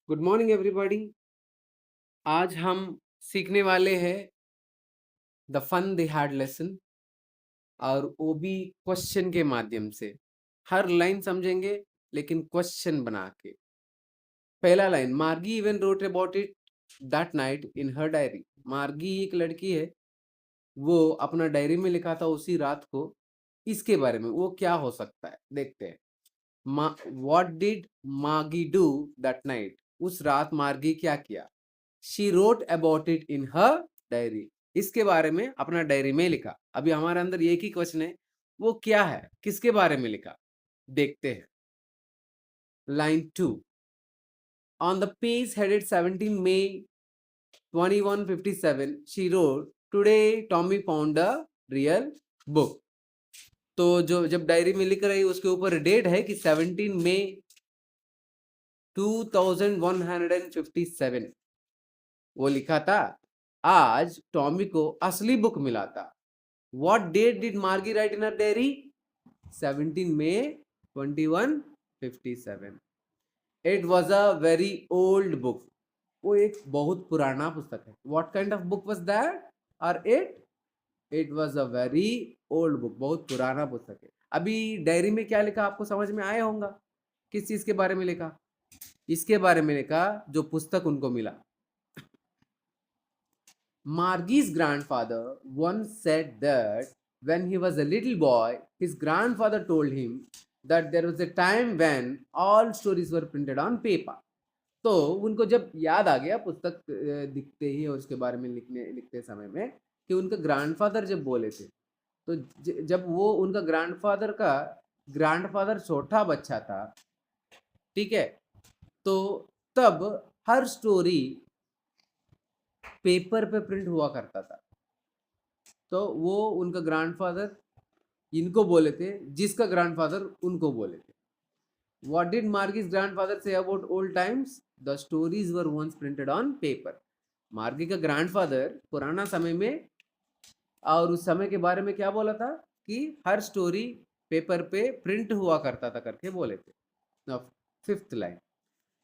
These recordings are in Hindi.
Good morning everybody. आज हम सीखने वाले हैं the fun they had lesson, और वो भी क्वेश्चन के माध्यम से। हर लाइन समझेंगे लेकिन क्वेश्चन बना के। पहला लाइन, मार्गी even wrote about it that night in her diary. मार्गी एक लड़की है, वो अपना डायरी में लिखा था उसी रात को। इसके बारे में वो क्या हो सकता है देखते हैं। व्हाट डिड मार्गी डू दैट नाइट? उस रात मार्गी क्या किया? She wrote about it in her diary. इसके बारे में अपना डायरी में लिखा। अभी हमारे अंदर एक ही क्वेश्चन है, वो क्या है, किसके बारे में लिखा? देखते हैं। Line 2, on the page headed 17 May 2157 she wrote, today Tommy found a real book. तो जो जब डायरी में लिख रही उसके ऊपर डेट है कि 17 मई 2157। वो लिखा था आज टॉमी को असली बुक मिला था। What date did Margie write in her diary? 17 May 2157. It was a very old book. वो एक बहुत पुराना पुस्तक है। What kind of book was that? Or it? It was a very old book. बहुत पुराना पुस्तक है। अभी डायरी में क्या लिखा आपको समझ में आया होगा? किस चीज के बारे में लिखा? इसके बारे में लिखा जो पुस्तक उनको मिला। Margie's grandfather once said that when he was a little boy, his grandfather told him that there was a time when all stories were printed on paper. तो उनको जब याद आ गया पुस्तक दिखते ही और उसके बारे में लिखते समय में कि उनका ग्रैंडफादर जब बोले थे, तो जब वो उनका ग्रैंडफादर छोटा बच्चा था, ठीक है, तो तब हर स्टोरी पेपर पे प्रिंट हुआ करता था। तो वो उनका ग्रैंडफादर इनको बोले थे, जिसका ग्रैंडफादर उनको बोले थे। What did Margie's grandfather say about old times? The stories were once printed on paper. मार्गी का ग्रैंडफादर पुराना समय में और उस समय के बारे में क्या बोला था कि हर स्टोरी पेपर पे प्रिंट हुआ करता था करके बोले थे। Now, fifth line.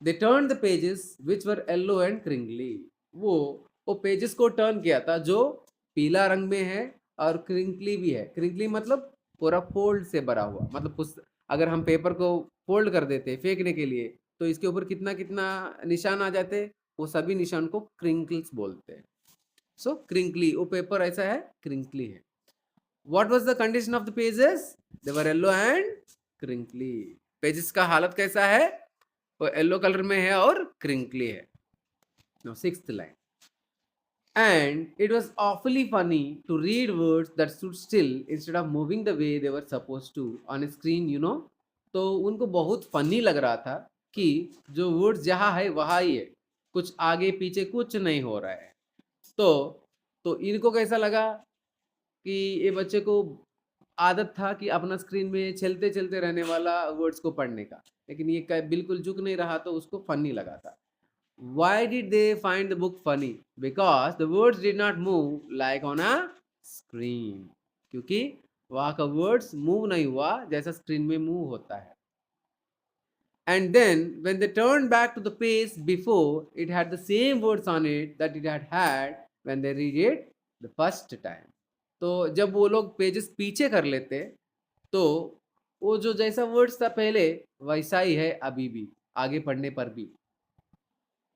They turned the pages which were yellow and crinkly. वो पेजेस को टर्न किया था जो पीला रंग में है और क्रिंकली भी है। क्रिंकली मतलब पूरा फोल्ड से भरा हुआ, मतलब अगर हम पेपर को फोल्ड कर देते फेंकने के लिए तो इसके ऊपर कितना कितना निशान आ जाते, वो सभी निशान को क्रिंकल्स बोलते हैं। सो क्रिंकली, वो पेपर ऐसा है, क्रिंकली है। What was the condition of the pages? They were yellow and crinkly. Pages का हालत कैसा है? वो येलो कलर में है और क्रिंकली है। Now sixth line. And it was awfully funny to read words that stood still instead of moving the way they were supposed to on a screen, you know. तो उनको बहुत फनी लग रहा था कि जो वर्ड्स जहाँ है वहाँ ही है, कुछ आगे पीछे कुछ नहीं हो रहा है। तो तो इनको कैसा लगा कि ये बच्चे को आदत था कि अपना स्क्रीन में चलते चलते रहने वाला वर्ड्स को पढ़ने का, लेकिन ये बिल्कुल झुक नहीं रहा तो उसको फनी लगा था। Why did they find the book funny? Because the words did not move like on a screen. क्योंकि वहाँ का वर्ड्स मूव नहीं हुआ जैसा स्क्रीन में मूव होता है। And then when they turned back to the page before, it had the same words on it that it had had when they read it the first time. तो जब वो लोग पेजेस पीछे कर लेते तो वो जो जैसा वर्ड्स था पहले वैसा ही है अभी भी, आगे पढ़ने पर भी।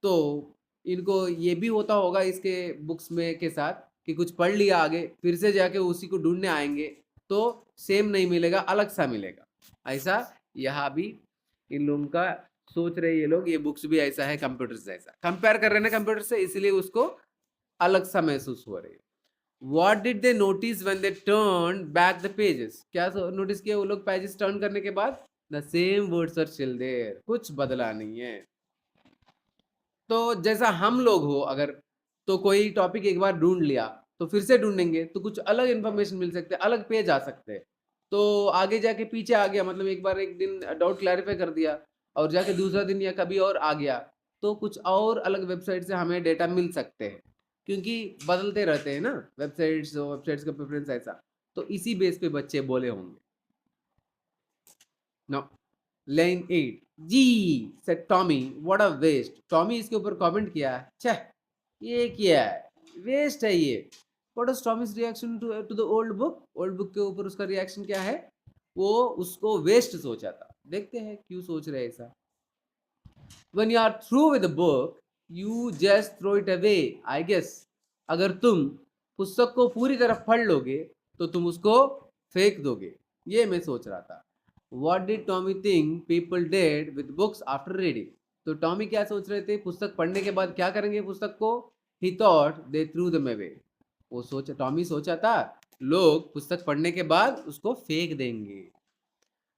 तो इनको ये भी होता होगा इसके बुक्स में के साथ कि कुछ पढ़ लिया आगे, फिर से जाके उसी को ढूंढने आएंगे तो सेम नहीं मिलेगा, अलग सा मिलेगा। ऐसा यहाँ भी इन लोगों का सोच रहे ये लोग, ये बुक्स भी ऐसा है कंप्यूटर से, ऐसा कंपेयर कर रहे हैं कंप्यूटर से, इसलिए उसको अलग सा महसूस हो रही है। What did they notice when they turned back the pages? क्या नोटिस किया वो लोग पेजेस टर्न करने के बाद? The same words are still there. कुछ बदला नहीं है। तो जैसा हम लोग हो अगर, तो कोई टॉपिक एक बार ढूंढ लिया तो फिर से ढूंढेंगे तो कुछ अलग इन्फॉर्मेशन मिल सकते हैं, अलग पेज आ सकते हैं। तो आगे जाके पीछे आ गया, मतलब एक बार एक दिन डाउट क्लैरिफाई कर दिया और जाके दूसरा दिन या कभी और आ गया तो कुछ और अलग वेबसाइट से हमें डेटा मिल सकते हैं, क्योंकि बदलते रहते हैं ना वेबसाइट्स का प्रेफरेंस ऐसा। तो इसी बेस पे बच्चे बोले होंगे। No, line 8, gee said Tommy what a waste. Tommy इसके ऊपर कमेंट किया, छह ये क्या है, वेस्ट है ये। What is Tommy's reaction to the old book? Old book के ऊपर उसका रिएक्शन क्या है? वो उसको वेस्ट सोचा था। देखते हैं क्यों सोच रहे ऐसा। When you are through with the book, you just throw it away, I guess. अगर तुम पुस्तक को पूरी तरह पढ़ लोगे तो तुम उसको फेंक दोगे, ये मैं सोच रहा था। What did Tommy think people did with books after reading? तो टॉमी क्या सोच रहे थे, पुस्तक पढ़ने के बाद क्या करेंगे पुस्तक को? He thought they threw them away. वो सोचा, टॉमी सोचा था लोग पुस्तक पढ़ने के बाद उसको फेंक देंगे।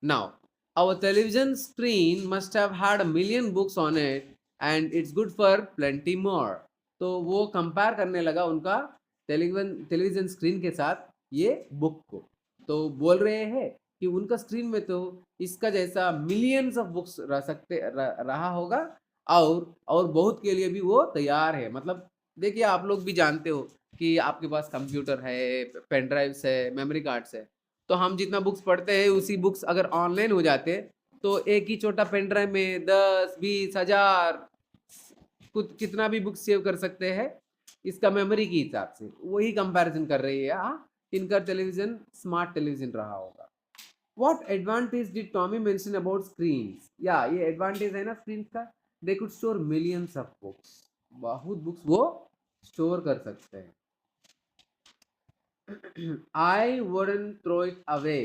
Now, our television screen must have had a million books on it and it's good for plenty more. तो वो कंपेयर करने लगा उनका टेलीविजन स्क्रीन के साथ ये बुक को। तो बोल रहे हैं कि उनका स्क्रीन में तो इसका जैसा मिलियंस ऑफ बुक्स रहा होगा और बहुत के लिए भी वो तैयार है। मतलब देखिए, आप लोग भी जानते हो कि आपके पास कंप्यूटर है, पेन ड्राइव्स है, मेमोरी कार्ड्स है। तो हम जितना बुक्स पढ़ते हैं उसी बुक्स अगर ऑनलाइन हो जाते तो एक ही छोटा पेन ड्राइव में 10-20,000 कुछ कितना भी बुक सेव कर सकते हैं इसका मेमोरी के हिसाब से। वही कंपैरिजन कर रही है। इनका टेलीविजन स्मार्ट टेलीविजन रहा होगा। What advantage did Tommy mention about screens? या ये एडवांटेज है ना स्क्रीन का, they could store millions of books. बहुत बुक्स वो स्टोर कर सकते हैं। I wouldn't throw it away.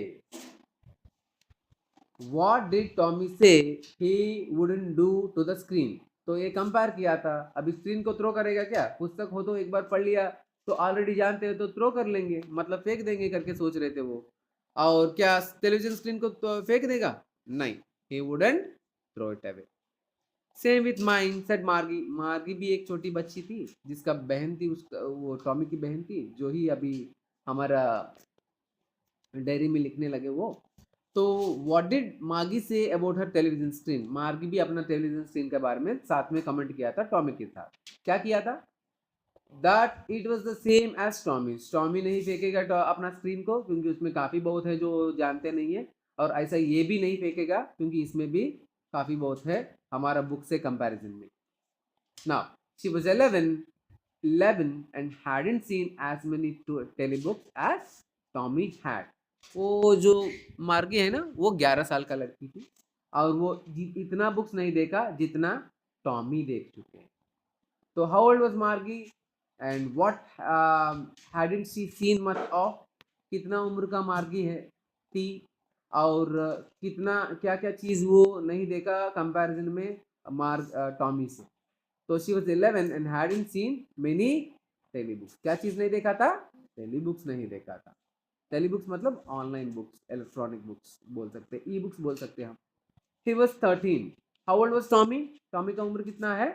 What did Tommy say he wouldn't do to the screen? तो ये कंपेयर किया था। अभी स्क्रीन को थ्रो करेगा क्या? पुस्तक हो तो एक बार पढ़ लिया तो ऑलरेडी जानते हो तो थ्रो कर लेंगे, मतलब फेंक देंगे करके सोच रहे थे वो। और क्या टेलीविजन स्क्रीन को तो फेंक देगा? नहीं, he wouldn't throw it away. Same with mine said मार्गी। मार्गी भी एक छोटी बच्ची थी जिसका बहन थी, उसका वो टॉमी की बहन थी, जो ही अभी हमारा डायरी में लिखने लगे वो। तो व्हाट डिड मार्गी say about her television screen? मार्गी भी अपना टेलीविजन स्क्रीन के बारे में साथ में कमेंट किया था टॉमी के साथ। क्या किया था? That it was the same age Tommy. Tommy नहीं फेंकेगा अपना स्क्रीन को, क्योंकि उसमें काफ़ी बहुत है जो जानते नहीं है। और ऐसा ये भी नहीं फेंकेगा क्योंकि इसमें भी काफ़ी बहुत है हमारा बुक से कंपैरिजन में। Now she was 11 and hadn't seen as many telebooks as Tommy had. वो जो मार्गी है ना, वो 11 साल का लड़की थी और वो इतना बुक्स नहीं देखा जितना टॉमी देख चुके हैं। तो हाउ ओल्ड वाज मार्गी and what hadn't she seen much of? कितना उम्र का मार्गी है थी और कितना क्या क्या चीज़ वो नहीं देखा कंपैरिजन में टॉमी से। तो she was 11 and hadn't seen many telebooks. क्या चीज़ नहीं देखा था? टेलीबुक्स नहीं देखा था। टेलीबुक्स मतलब ऑनलाइन बुक्स, इलेक्ट्रॉनिक बुक्स बोल सकते हैं, ई बुक्स बोल सकते हैं हम। He was 13। How old was Tommy? Tommy का उम्र कितना है?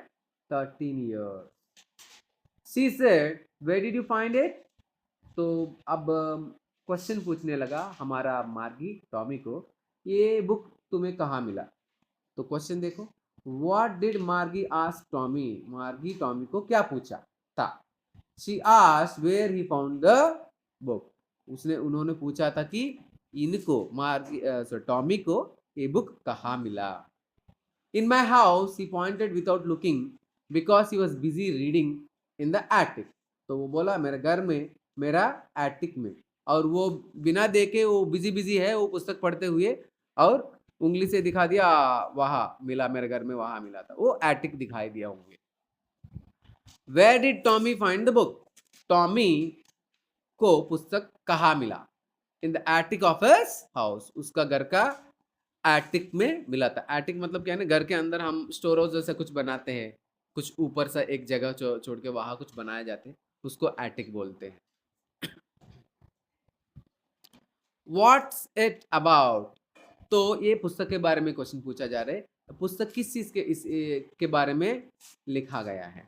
13 years. She said where did you find it? तो अब क्वेश्चन पूछने लगा हमारा मार्गी टॉमी को, ये बुक तुम्हें कहाँ मिला? तो क्वेश्चन देखो, what did Margie ask Tommy? Margie Tommy को क्या पूछा था? She asked where he found the book. उन्होंने पूछा था कि इनको टॉमी को ये बुक कहाँ मिला। In my house he pointed without looking because he was busy reading in the attic. तो वो बोला मेरे घर में, मेरा एटिक में, और वो बिना देखे वो बिजी है, वो पुस्तक पढ़ते हुए और उंगली से दिखा दिया वहां मिला, मेरे घर में वहां मिला था, वो एटिक दिखाई दिया होंगे। Where did Tommy find the book? Tommy को पुस्तक कहाँ मिला? In the attic of his house. उसका घर का एटिक में मिला था। एटिक मतलब क्या है ना, घर के अंदर हम स्टोर हाउस जैसा कुछ बनाते हैं, कुछ ऊपर सा एक जगह छोड़ के वहां कुछ बनाए जाते हैं, उसको एटिक बोलते हैं। What's it about? तो ये पुस्तक के बारे में क्वेश्चन पूछा जा रहा है। पुस्तक किस चीज के बारे में लिखा गया है?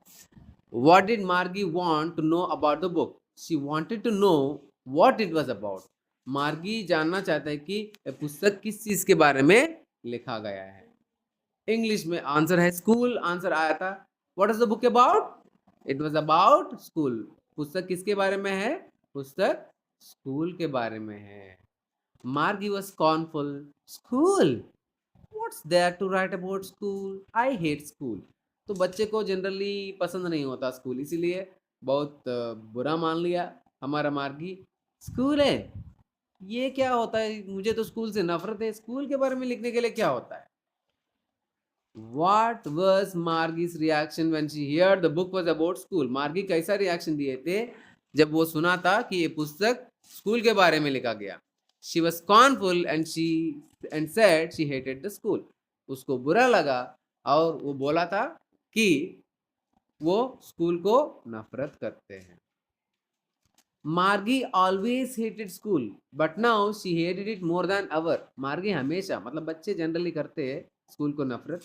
What did Margie want to know about the book? She wanted to know what it was about. मार्गी जानना चाहता है कि पुस्तक किस चीज के बारे में लिखा गया है। इंग्लिश में आंसर है स्कूल। आंसर आया था what is the book about? It was about school. पुस्तक किसके बारे में है? पुस्तक स्कूल के बारे में है। Margie was scornful. School, what's there to write about school, I hate school. तो बच्चे को जनरली पसंद नहीं होता स्कूल, इसीलिए बहुत बुरा मान लिया हमारा मार्गी। स्कूल है, ये क्या होता है, मुझे तो स्कूल से नफरत है, स्कूल के बारे में लिखने के लिए क्या होता है। What was Margie's reaction when she heard the book was about school? मार्गी कैसा रिएक्शन दिए थे जब वो सुना था कि ये पुस्तक स्कूल के बारे में लिखा गया। She was scornful and said she hated the school. उसको बुरा लगा और वो बोला था कि वो स्कूल को नफरत करते हैं। मार्गी always hated school but now she hated it more than ever. मार्गी हमेशा, मतलब बच्चे जनरली करते हैं स्कूल को नफरत,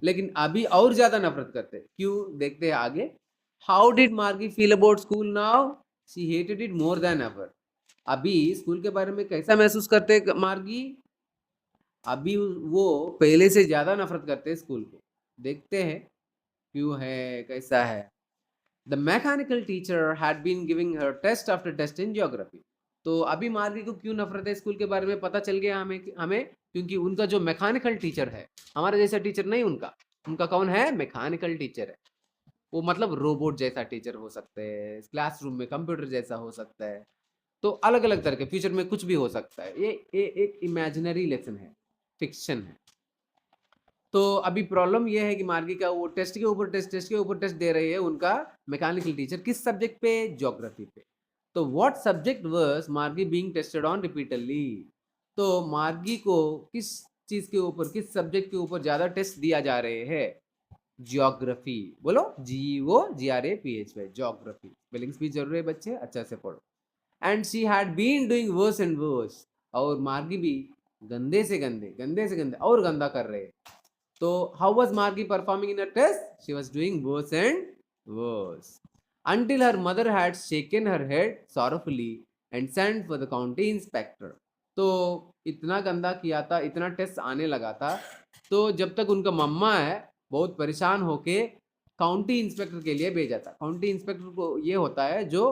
लेकिन अभी और ज्यादा नफरत करते हैं। क्यों, देखते हैं आगे। How did Margie feel about school now? She hated it more than ever. अभी स्कूल के बारे में कैसा महसूस करते हैं मार्गी? अभी वो पहले से ज्यादा नफरत करते हैं स्कूल को। देखते हैं क्यों है, कैसा है। The mechanical teacher had been giving her test after test in geography. तो अभी मार्गी को क्यों नफरत है स्कूल के बारे में पता चल गया हमें क्योंकि उनका जो मैकेनिकल टीचर है, हमारे जैसा टीचर नहीं उनका। उनका कौन है? मैकेनिकल टीचर है। वो मतलब रोबोट जैसा टीचर हो सकते हैं, क्लासरूम में कंप्यूटर जैसा हो सकता है। तो अलग अलग तरह के फ्यूचर में कुछ भी हो सकता है। ये एक इमेजिनरी लेसन है, फिक्शन है। तो अभी प्रॉब्लम ये है कि मार्गी का वो टेस्ट के ऊपर टेस्ट दे रही है उनका मैकेनिकल टीचर। किस सब्जेक्ट पे? ज्योग्राफी पे। तो व्हाट सब्जेक्ट वाज मार्गी बीइंग टेस्टेड ऑन रिपीटेडली? तो मार्गी को किस चीज के ऊपर, किस सब्जेक्ट के ऊपर ज्यादा टेस्ट दिया जा रहे हैं? ज्योग्राफी। बोलो GOGRAPH, ज्योग्राफी। स्पेलिंग्स भी जरूरी है बच्चे, अच्छा से पढ़ो। And she had been doing worse and worse. और मार्गी भी गंदे से गंदे और गंदा कर रहे हैं। So, how was Margie performing in her test? She was doing worse and worse. Until her mother had shaken her head sorrowfully and sent for the county inspector. तो इतना गंदा किया था, इतना टेस्ट आने लगा था, तो जब तक उनका मम्मा है बहुत परेशान होके काउंटी इंस्पेक्टर के लिए भेजा था। काउंटी इंस्पेक्टर को ये होता है जो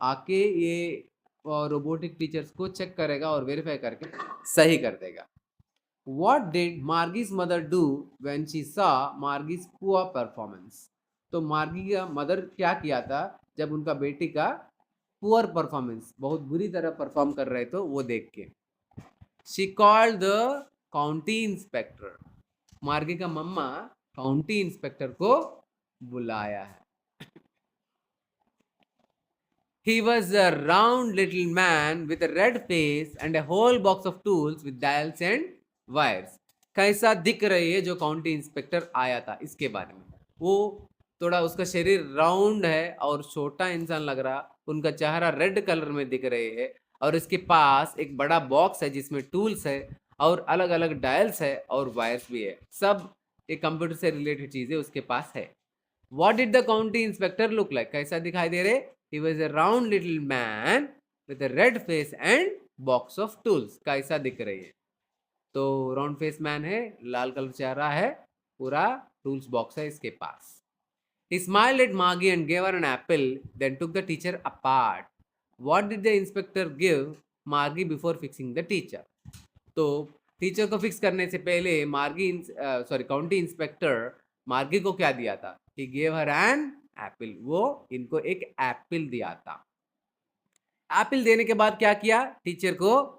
आके ये रोबोटिक टीचर्स को चेक करेगा और वेरीफाई करके सही कर देगा। What did Margie's mother do when she saw Margie's poor performance? तो मार्गी का मदर क्या किया था जब उनका बेटी का पुअर परफॉर्मेंस, बहुत बुरी तरह परफॉर्म कर रहे तो वो देख के। She called the county inspector. मार्गी का मम्मा काउंटी इंस्पेक्टर को बुलाया है। He was a round little man with a red face and a whole box of tools with dials and wires. कैसा दिख रही है जो काउंटी इंस्पेक्टर आया था, इसके बारे में। वो थोड़ा, उसका शरीर राउंड है और छोटा इंसान लग रहा, उनका चेहरा रेड कलर में दिख रहे है और इसके पास एक बड़ा बॉक्स है जिसमें टूल्स है और अलग अलग डायल्स है और वायर्स भी है। सब एक कंप्यूटर से रिलेटेड चीजें उसके पास है। What did the county inspector look like? कैसा दिखाई दे रहे? He was a round little man with a red face and box of tools. कैसा दिख रही है? तो राउंड फेस मैन है, लाल कलर चेहरा है, पूरा टूल्स बॉक्स है इसके पास। He smiled at Margie and gave her an apple, then took the teacher apart. What did the inspector give Margie before fixing the teacher? तो टीचर को फिक्स करने से पहले काउंटी इंस्पेक्टर मार्गी को क्या दिया था? He gave her an apple. वो इनको एक एप्पल दिया था। एप्पल देने के बाद क्या किया? टीचर को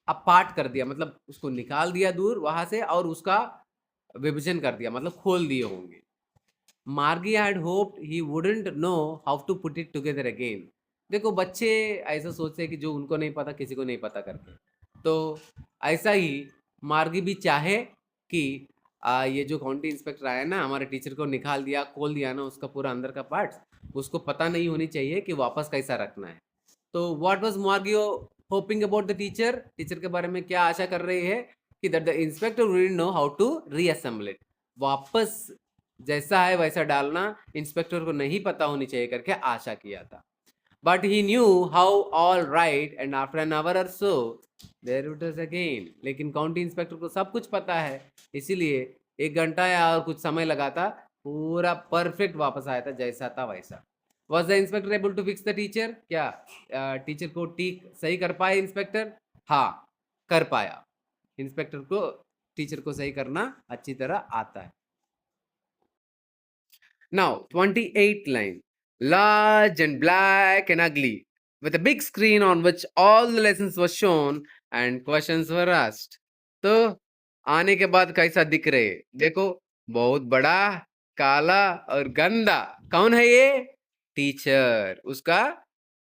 अपार्ट कर दिया, मतलब उसको निकाल दिया दूर वहां से और उसका विभाजन कर दिया, मतलब खोल दिए होंगे। Margie had hoped he wouldn't know how to put it together again. देखो बच्चे ऐसा सोचते हैं कि जो उनको नहीं पता किसी को नहीं पता करके। तो ऐसा ही मार्गी भी चाहे कि ये जो काउंटी इंस्पेक्टर आया ना, हमारे टीचर को निकाल दिया, खोल दिया ना उसका पूरा अंदर का पार्ट्स, उसको पता नहीं होनी चाहिए कि वापस कैसा रखना है। तो what was Margie hoping about the teacher? Teacher के बारे में क्या आशा कर रही है कि that the inspector wouldn't know how to reassemble it. वापस जैसा है वैसा डालना इंस्पेक्टर को नहीं पता होनी चाहिए करके आशा किया था। But he knew how all right and after an hour or so there it was again. लेकिन काउंटी इंस्पेक्टर को सब कुछ पता है, इसीलिए 1 घंटा या और कुछ समय लगा था, पूरा परफेक्ट वापस आया था जैसा था वैसा। Was the inspector able to fix the teacher? क्या टीचर को ठीक सही कर पाए इंस्पेक्टर? हाँ, कर पाया। इंस्पेक्टर को टीचर को सही करना अच्छी तरह आता है. Now, 28th line. Large and black and ugly, with a big screen on which all the lessons were shown and questions were asked. तो आने के बाद कैसा दिख रहे? देखो, बहुत बड़ा, काला और गंदा. कौन है ये? टीचर. उसका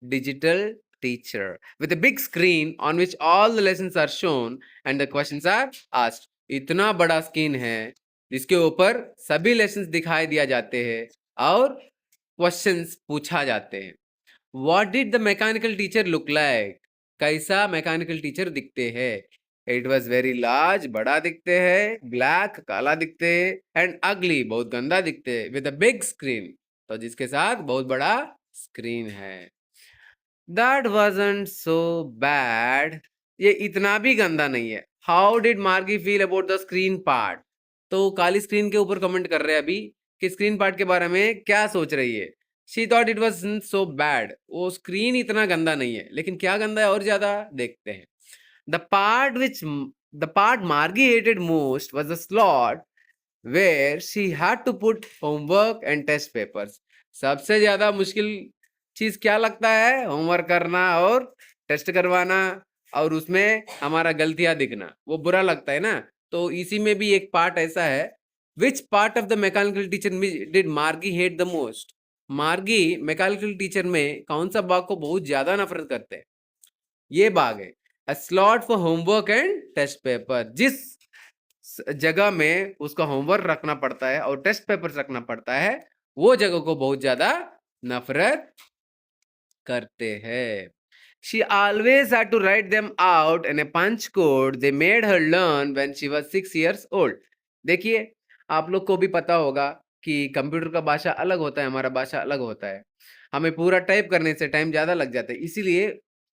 digital teacher. With a big screen on which all the lessons are shown and the questions are asked. इतना बड़ा स्क्रीन है जिसके ऊपर सभी लेसन्स दिखाई दिया जाते हैं और क्वेश्चंस पूछा जाते हैं. What did the mechanical teacher look like? कैसा मैकेनिकल टीचर दिखते हैं? इट वॉज वेरी लार्ज, बड़ा दिखते हैं, ब्लैक, काला दिखते हैं, एंड अगली, बहुत गंदा दिखते हैं, विद अ बिग स्क्रीन, तो जिसके साथ बहुत बड़ा स्क्रीन है. That wasn't so bad. ये इतना भी गंदा नहीं है. How did Margie feel about the screen part? तो काली स्क्रीन के ऊपर कमेंट कर रहे हैं अभी कि स्क्रीन पार्ट के बारे में क्या सोच रही है. She thought it wasn't so bad. वो स्क्रीन इतना गंदा नहीं है, लेकिन क्या गंदा है और ज्यादा, देखते हैं. द पार्ट मार्गी hated most was the slot where she had to put homework and test papers. सबसे ज्यादा मुश्किल चीज क्या लगता है? होमवर्क करना और टेस्ट करवाना, और उसमें हमारा गलतियां दिखना, वो बुरा लगता है ना. तो इसी में भी एक पार्ट ऐसा है. Which part of the mechanical teacher did मार्गी हेट द मोस्ट? मार्गी मैकेनिकल टीचर में कौन सा भाग को बहुत ज्यादा नफरत करते हैं? ये भाग है, a slot for homework and test paper. जिस जगह में उसका होमवर्क रखना पड़ता है और टेस्ट पेपर रखना पड़ता है, वो जगह को बहुत ज्यादा नफरत करते हैं. She always had to write them out in a punch code they made her learn when she was 6 years old. देखिए, आप लोग को भी पता होगा कि कंप्यूटर का भाषा अलग होता है, हमारा भाषा अलग होता है. हमें पूरा टाइप करने से टाइम ज़्यादा लग जाता है. इसीलिए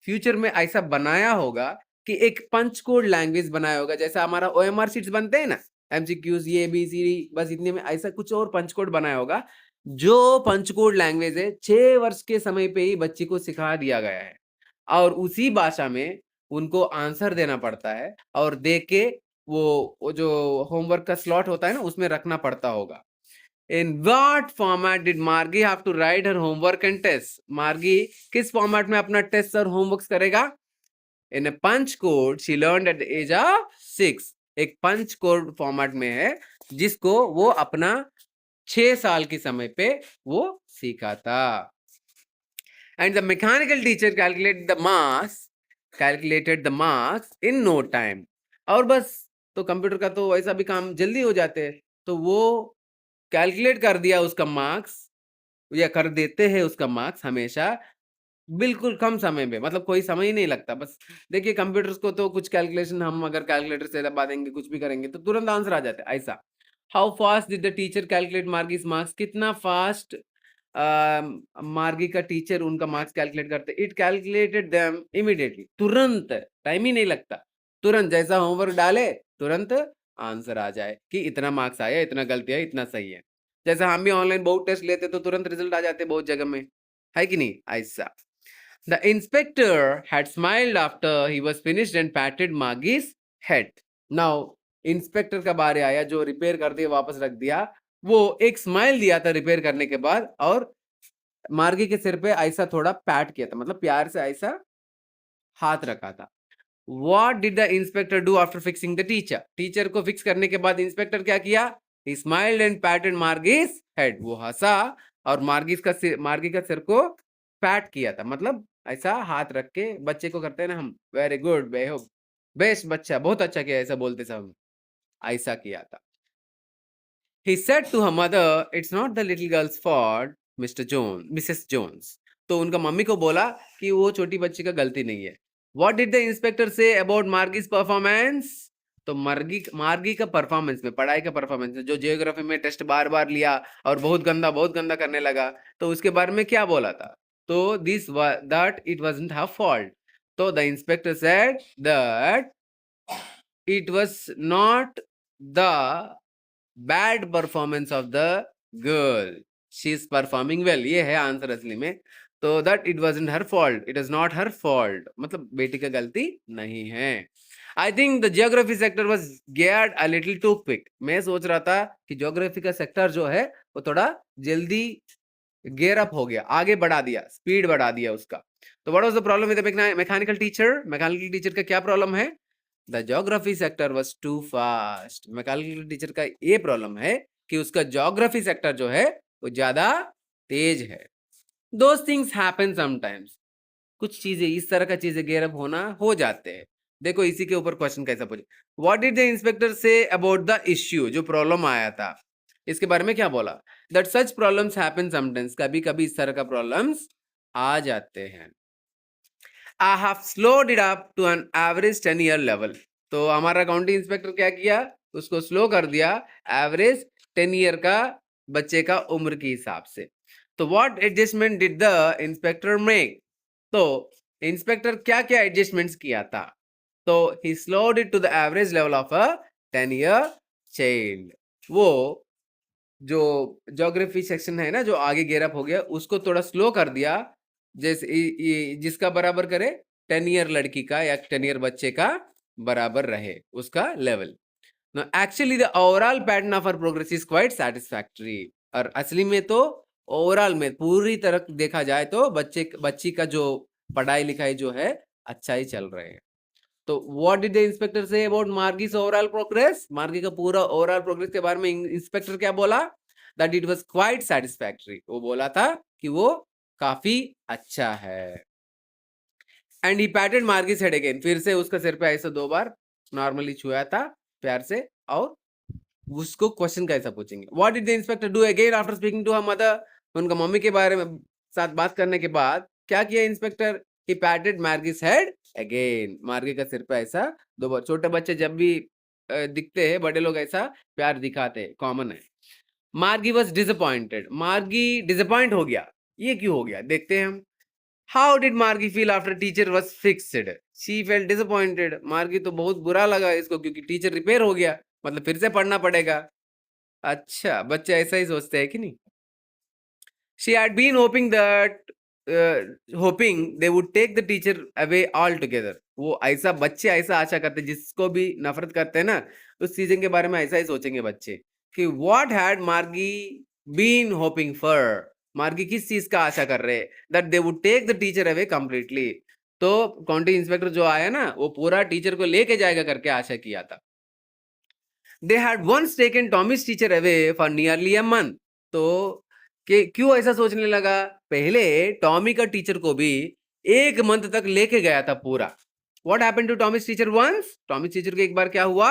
फ्यूचर में ऐसा बनाया होगा कि एक पंच कोड लैंग्वेज बनाया होगा, जैसा हमारा OMR शीट्स बनते हैं ना, MCQs, ये ABCD, बस इतने में ऐसा कुछ और पंच कोड बनाया होगा. जो पंच कोड लैंग्वेज है 6 वर्ष के समय पे ही बच्ची को सिखा दिया गया है, और उसी भाषा में उनको आंसर देना पड़ता है और दे के वो जो होमवर्क का स्लॉट होता है ना, उसमें रखना पड़ता होगा. In what format did Margie have to write her homework and test? Margie किस फॉर्मेट में अपना टेस्ट और होमवर्क करेगा? In a punch code she learned at the age of 6. एक पंच कोड फॉर्मेट में है जिसको वो अपना 6 साल की समय पे वो सीखा था. And the mechanical teacher calculated the marks in no time. और बस, तो कंप्यूटर का तो वैसा भी काम जल्दी हो जाते हैं, तो वो कैलकुलेट कर दिया उसका मार्क्स, या कर देते हैं उसका मार्क्स हमेशा बिल्कुल कम समय में, मतलब कोई समय ही नहीं लगता. बस देखिए, कंप्यूटर्स को तो कुछ कैलकुलेशन हम अगर कैलकुलेटर से दबा देंगे, कुछ भी करेंगे तो तुरंत आंसर आ जाता है, ऐसा. How fast did the teacher calculate Margie's marks? कितना फास्ट मार्गी का टीचर उनका मार्क्स कैलकुलेट करते. It calculated them immediately. तुरंत, टाइम ही नहीं लगता, तुरंत जैसा होमवर्क डाले तुरंत आंसर आ जाए कि इतना मार्क्स आया, इतना गलती है, इतना सही है. जैसा हम भी ऑनलाइन बहुत टेस्ट लेते तो तुरंत रिजल्ट आ जाते बहुत जगह में, है कि नहीं? ऐसा. The inspector had smiled after he was finished and patted Margie's head. Now inspector का बारे आया, जो रिपेयर कर दिया वापस रख दिया. वो एक स्माइल दिया था रिपेयर करने के बाद, और मार्गी के सिर पे ऐसा थोड़ा पैट किया था, मतलब प्यार से ऐसा हाथ रखा था. What did the inspector do after fixing the teacher? Teacher को फिक्स करने के बाद इंस्पेक्टर क्या किया? He smiled and patted Margie's head. वो हंसा और मार्गी का सिर को पैट किया था, मतलब ऐसा हाथ रख के बच्चे को करते हैं ना हम, वेरी गुड, बेस्ट बच्चा, बहुत अच्छा किया, ऐसा बोलते सब, ऐसा किया था. He said to her mother, "It's not the little girl's fault, Mrs. Jones." तो उनका मम्मी को बोला कि वो छोटी बच्ची का गलती नहीं है. What did the inspector say about Margie's performance? तो मार्गी का परफॉर्मेंस में, पढ़ाई का परफॉर्मेंस में, जो जियोग्राफी में टेस्ट बार बार लिया और बहुत गंदा करने लगा, तो उसके बारे में क्या बोला था? तो that it wasn't her fault. तो the inspector said that it was not the bad performance of the girl, she is performing well. ये है आंसर असली में. तो that it wasn't her fault, it is not her fault, मतलब बेटी का गलती नहीं है. I think the geography sector was geared a little too quick. मैं सोच रहा था कि ज्योग्राफी का सेक्टर जो है वो थोड़ा जल्दी gear up हो गया, आगे बढ़ा दिया, स्पीड बढ़ा दिया उसका. तो what was the problem with the mechanical teacher? Mechanical teacher का क्या प्रॉब्लम है? The geography sector was too fast. Mechanical teacher का ये प्रॉब्लम है कि उसका ज्योग्राफी सेक्टर जो है वो ज्यादा तेज है. Those things happen sometimes. कुछ चीजें इस तरह का चीजें गेयर अप होना हो जाते हैं. देखो इसी के ऊपर क्वेश्चन कैसा पूछे. What did the inspector say about the issue? जो प्रॉब्लम आया था इसके बारे में क्या बोला? That such problems happen sometimes. कभी कभी इस तरह का प्रॉब्लम्स आ जाते हैं. I have slowed it up to an average 10-year level. तो हमारा अकाउंटिंग इंस्पेक्टर क्या किया? उसको स्लो कर दिया एवरेज 10 year का बच्चे का उम्र के हिसाब से. तो what adjustment did the inspector make? तो इंस्पेक्टर क्या क्या एडजस्टमेंट्स किया था? तो he slowed it to the average level of a 10-year child. वो जो ज्योग्राफी सेक्शन है ना जो आगे गेयर अप हो गया उसको थोड़ा स्लो कर दिया, जैसे जिसका बराबर करे 10-year लड़की का या 10-year बच्चे का बराबर रहे उसका level. Now, actually the overall pattern of our progress is quite satisfactory. और असली में तो ओवरऑल में पूरी तरह देखा जाए तो बच्ची का जो पढ़ाई लिखाई जो है अच्छा ही चल रहे हैं. तो what did the inspector say about Margie's overall progress? Margie का पूरा ओवरऑल प्रोग्रेस के बारे में इंस्पेक्टर क्या बोला? That it was quite satisfactory. वो बोला था कि वो काफी अच्छा है. And he patted Margie's head again. फिर से उसका सिर पे ऐसे 2 बार नॉर्मली छुआ था प्यार से. और उसको क्वेश्चन कैसा पूछेंगे? What did the inspector do again after speaking to her mother? उनका मम्मी के बारे में साथ बात करने के बाद क्या किया इंस्पेक्टर? ही पैटेड मार्गीज हेड अगेन. मार्गी का सिर पे ऐसा 2 बार. छोटे बच्चे जब भी दिखते हैं बड़े लोग ऐसा प्यार दिखाते हैं, कॉमन है. Margie was disappointed. मार्गी डिसअपॉइंट हो गया. ये क्यों हो गया देखते हैं हम. How did Margie feel after teacher was fixed? She felt disappointed. मार्गी तो बहुत बुरा लगा इसको क्योंकि टीचर रिपेयर हो गया, मतलब फिर से पढ़ना पड़ेगा. अच्छा, बच्चे ऐसा ही सोचते हैं कि नहीं. She had been hoping they would take the teacher away altogether. वो ऐसा बच्चे ऐसा आशा करते, जिसको भी नफरत करते हैं ना उस सीजन के बारे में ऐसा ही सोचेंगे बच्चे कि what had मार्गी been hoping for? मार्गी किस चीज का आशा कर रहे हैं? that they would take the teacher away completely. तो काउंटी इंस्पेक्टर जो आया ना वो पूरा टीचर को लेके जाएगा करके आशा किया था. They had once taken Tommy's teacher away for nearly a month. तो क्यों ऐसा सोचने लगा? पहले टॉमी का टीचर को भी 1 मंथ तक लेके गया था पूरा. What happened to Tommy's teacher once? Tommy teacher को एक बार क्या हुआ?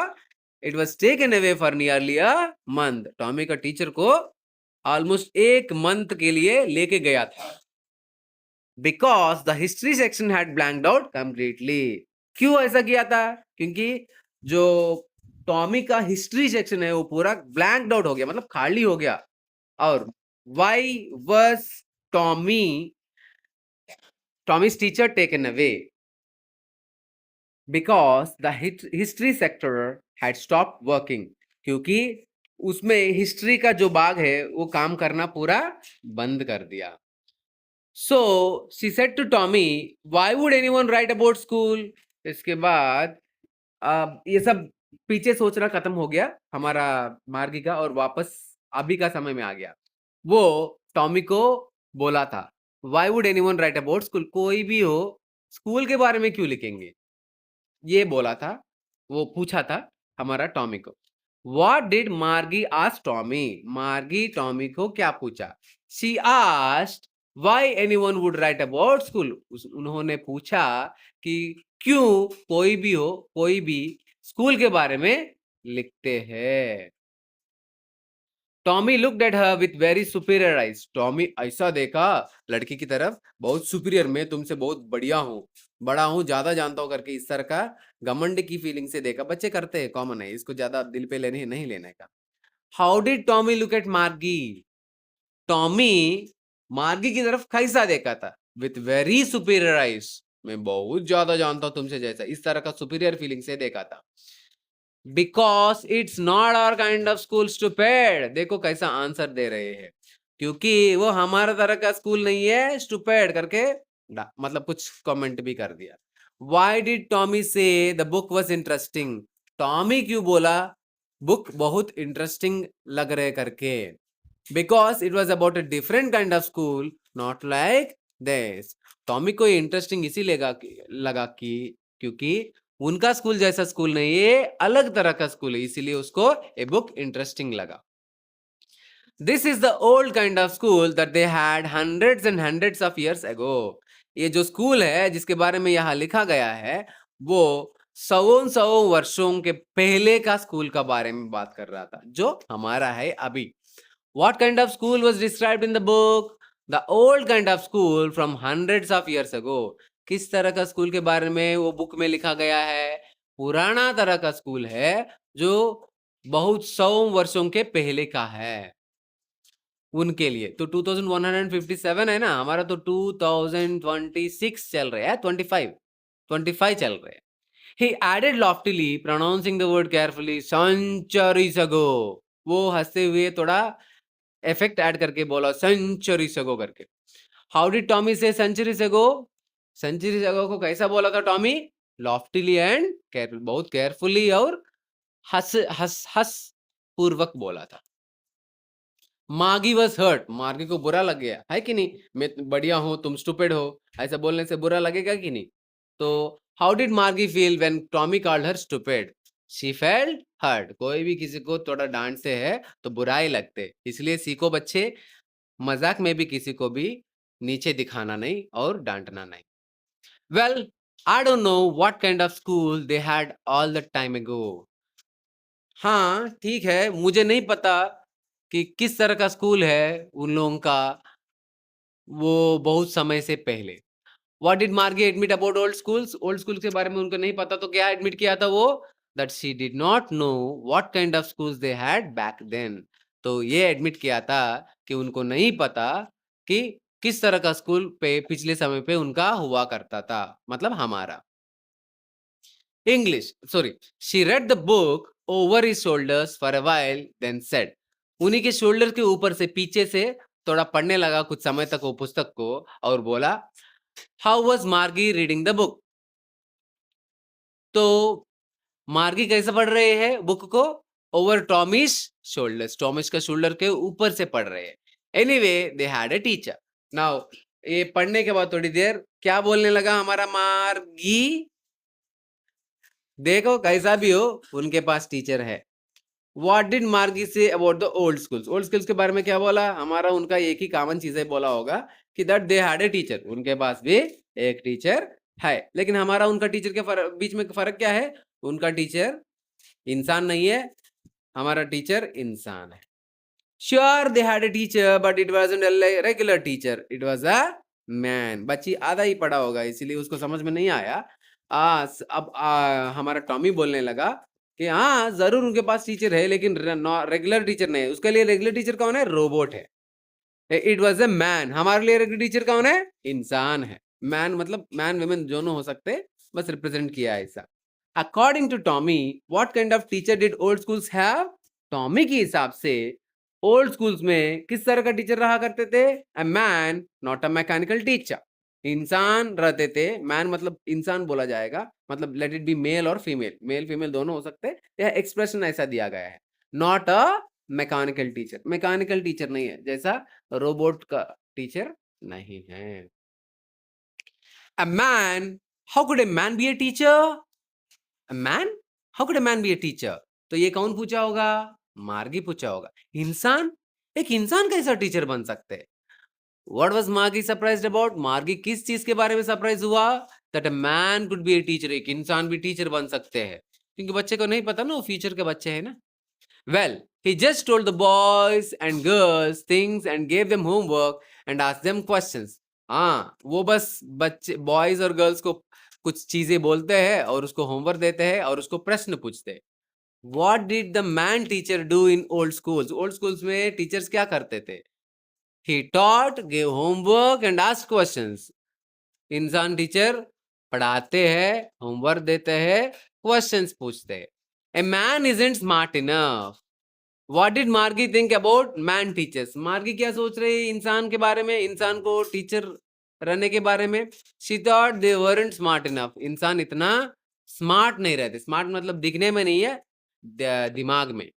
It was taken away for nearly a month. Tommy का टीचर को ऑलमोस्ट 1 मंथ के लिए लेके गया था. Because the history section had blanked out completely. क्यों ऐसा किया था? क्योंकि जो टॉमी का हिस्ट्री सेक्शन है वो पूरा ब्लैंक्ड आउट हो गया, मतलब खाली हो गया. और why was Tommy's teacher taken away? Because the history sector had stopped working. क्योंकि उसमें हिस्ट्री का जो भाग है वो काम करना पूरा बंद कर दिया. So she said to Tommy, why would anyone write about school? इसके बाद ये सब पीछे सोचना खत्म हो गया हमारा मार्गी का और वापस अभी का समय में आ गया. वो टॉमी को बोला था why would anyone write about school? कोई भी हो स्कूल के बारे में क्यों लिखेंगे? ये बोला था, वो पूछा था हमारा टॉमी को. What did मार्गी ask टॉमी? मार्गी टॉमी को क्या पूछा? She asked why anyone would write about school. उन्होंने पूछा कि क्यों कोई भी हो कोई भी स्कूल के बारे में लिखते हैं. Tommy looked at her with very superior eyes. Tommy ऐसा देखा लड़की की तरफ, बहुत सुपीरियर, मैं तुमसे बहुत बढ़िया हूँ, बड़ा हूँ, ज्यादा जानता हूँ करके इस तरह का घमंड की फीलिंग से देखा. बच्चे करते हैं, कॉमन है, इसको ज्यादा दिल पे लेने नहीं लेने का. How did Tommy look at मार्गी? टॉमी मार्गी की तरफ कैसा देखा था? With very superior eyes. मैं बहुत ज्यादा जानता हूँ तुमसे जैसा, इस तरह का सुपीरियर फीलिंग से देखा था. Because it's not our kind of school, stupid. देखो कैसा आंसर दे रहे हैं, क्योंकि वो हमारा तरह का स्कूल नहीं है, stupid करके मतलब कुछ कमेंट भी कर दिया. Why did Tommy say the book was interesting? Tommy क्यों बोला बुक बहुत इंटरेस्टिंग लग रहे करके? Because it was about a different kind of school, not like this. Tommy को इंटरेस्टिंग इसी लगा कि क्योंकि उनका स्कूल जैसा स्कूल नहीं, ये अलग तरह का स्कूल है, इसीलिए उसको ये बुक इंटरेस्टिंग लगा. This is the old kind of school that they had hundreds and hundreds of years ago. ये जो स्कूल है जिसके बारे में यहाँ लिखा गया है वो सौ वर्षों के पहले का स्कूल का बारे में बात कर रहा था जो हमारा है अभी. What kind of school was described in the book? The old kind of school from hundreds of years ago. किस तरह का स्कूल के बारे में वो बुक में लिखा गया है? पुराना तरह का स्कूल है जो बहुत 100 वर्षों के पहले का है उनके लिए. तो 2157 है ना, हमारा तो 2026 चल रहा है, 25 चल रहे हैं. He added loftily, pronouncing the word carefully, centuries ago. वो हंसते हुए थोड़ा इफेक्ट ऐड करके बोला centuries ago करके. How did Tommy say centuries ago? centuries ago को कैसा बोला था टॉमी? Loftily and carefully, बहुत केयरफुली और हंस हंस हंस पूर्वक बोला था. मागी वॉज हर्ट, मार्गी को बुरा लग गया है कि नहीं, मैं बढ़िया हूं तुम स्टूपिड हो, ऐसा बोलने से बुरा लगेगा कि नहीं. तो how did Margie feel when Tommy called her stupid? She felt hurt. कोई भी किसी को थोड़ा डांटते है तो बुरा ही लगते, इसलिए सीखो बच्चे, मजाक में भी किसी को भी नीचे दिखाना नहीं और डांटना नहीं. Well, I don't know what kind of school they had all the time ago. हाँ ठीक है, मुझे नहीं पता कि किस तरह का स्कूल है उन लोगों का वो बहुत समय से पहले. व्हाट डिड मार्गी admit about old schools? Old school के बारे में उनको नहीं पता तो क्या एडमिट किया था वो? That she did not know what kind of schools they had back then. तो ये एडमिट किया था कि उनको नहीं पता कि किस तरह का स्कूल पे पिछले समय पे उनका हुआ करता था, मतलब हमारा. English, sorry, she read the book over his shoulders for a while then said. उन्हीं के शोल्डर के ऊपर से पीछे से थोड़ा पढ़ने लगा कुछ समय तक वो पुस्तक को और बोला, हाउ वाज मार्गी रीडिंग द बुक? तो मार्गी कैसे पढ़ रहे हैं बुक को? ओवर टॉमिश शोल्डर्स, टॉमिश का शोल्डर के ऊपर से पढ़ रहे हैं. Anyway they had a teacher. Now ये पढ़ने के बाद थोड़ी देर क्या बोलने लगा हमारा मार्गी? देखो कैसा भी हो उनके पास टीचर है. What did मार्गी से about the old schools? Old schools के बारे में क्या बोला हमारा? उनका एक ही कॉमन चीज है बोला होगा कि that they had a teacher, उनके पास भी एक टीचर है. लेकिन हमारा उनका टीचर के बीच में फर्क क्या है? उनका टीचर इंसान नहीं है, हमारा टीचर इंसान है. Sure they had a teacher but it wasn't a regular teacher, it was a man. बच्ची आधा ही पढ़ा होगा इसीलिए उसको समझ में नहीं आया. अब हमारा टॉमी बोलने लगा कि हाँ जरूर उनके पास टीचर है लेकिन रेगुलर टीचर नहीं है. उसके लिए रेगुलर टीचर कौन है? रोबोट है. It was a man. हमारे लिए रेगुलर टीचर कौन है? इंसान है. मैन मतलब मैन वुमेन दोनों हो सकते, बस रिप्रेजेंट किया है ऐसा. According to Tommy what kind of teacher did old schools have? Tommy के हिसाब से ओल्ड स्कूल्स में किस तरह का टीचर रहा करते थे? A man, not a mechanical teacher. इंसान रहते थे. मैन मतलब इंसान बोला जाएगा, मतलब लेट इट बी मेल और फीमेल, मेल फीमेल दोनों हो सकते. यह एक्सप्रेशन ऐसा दिया गया है. Not a mechanical teacher, mechanical teacher नहीं है जैसा रोबोट का टीचर नहीं है. A man, how could a man B a teacher? A man, how could a man B a teacher? तो ये कौन पूछा होगा? मार्गी पूछा होगा. इंसान, एक इंसान कैसा टीचर बन सकते हैं? What was Margie surprised about? मार्गी किस चीज के बारे में सरप्राइज हुआ? That a man could be a teacher, एक इंसान भी टीचर बन सकते हैं. क्योंकि बच्चे को नहीं पता ना, वो फ्यूचर के बच्चे हैं ना. Well, he just told the boys and girls things and gave them homework and asked them questions. हाँ, वो बस बच्चे बॉयज और गर्ल्स को कुछ चीजें बोलते हैं और उसको होमवर्क देते हैं और उसको प्रश्न पूछते हैं. What did the man teacher do in old schools? Old schools में टीचर्स क्या करते थे? He taught, gave homework and asked questions. इंसान टीचर पढ़ाते हैं, होमवर्क देते हैं, क्वेश्चंस पूछते हैं. A man isn't smart enough. What did Margie think about man teachers? मार्गी क्या सोच रही है इंसान के बारे में? इंसान को टीचर रहने के बारे में. She thought they weren't smart enough. इंसान इतना स्मार्ट नहीं रहते. स्मार्ट मतलब दिखने में नहीं है, दिमाग में.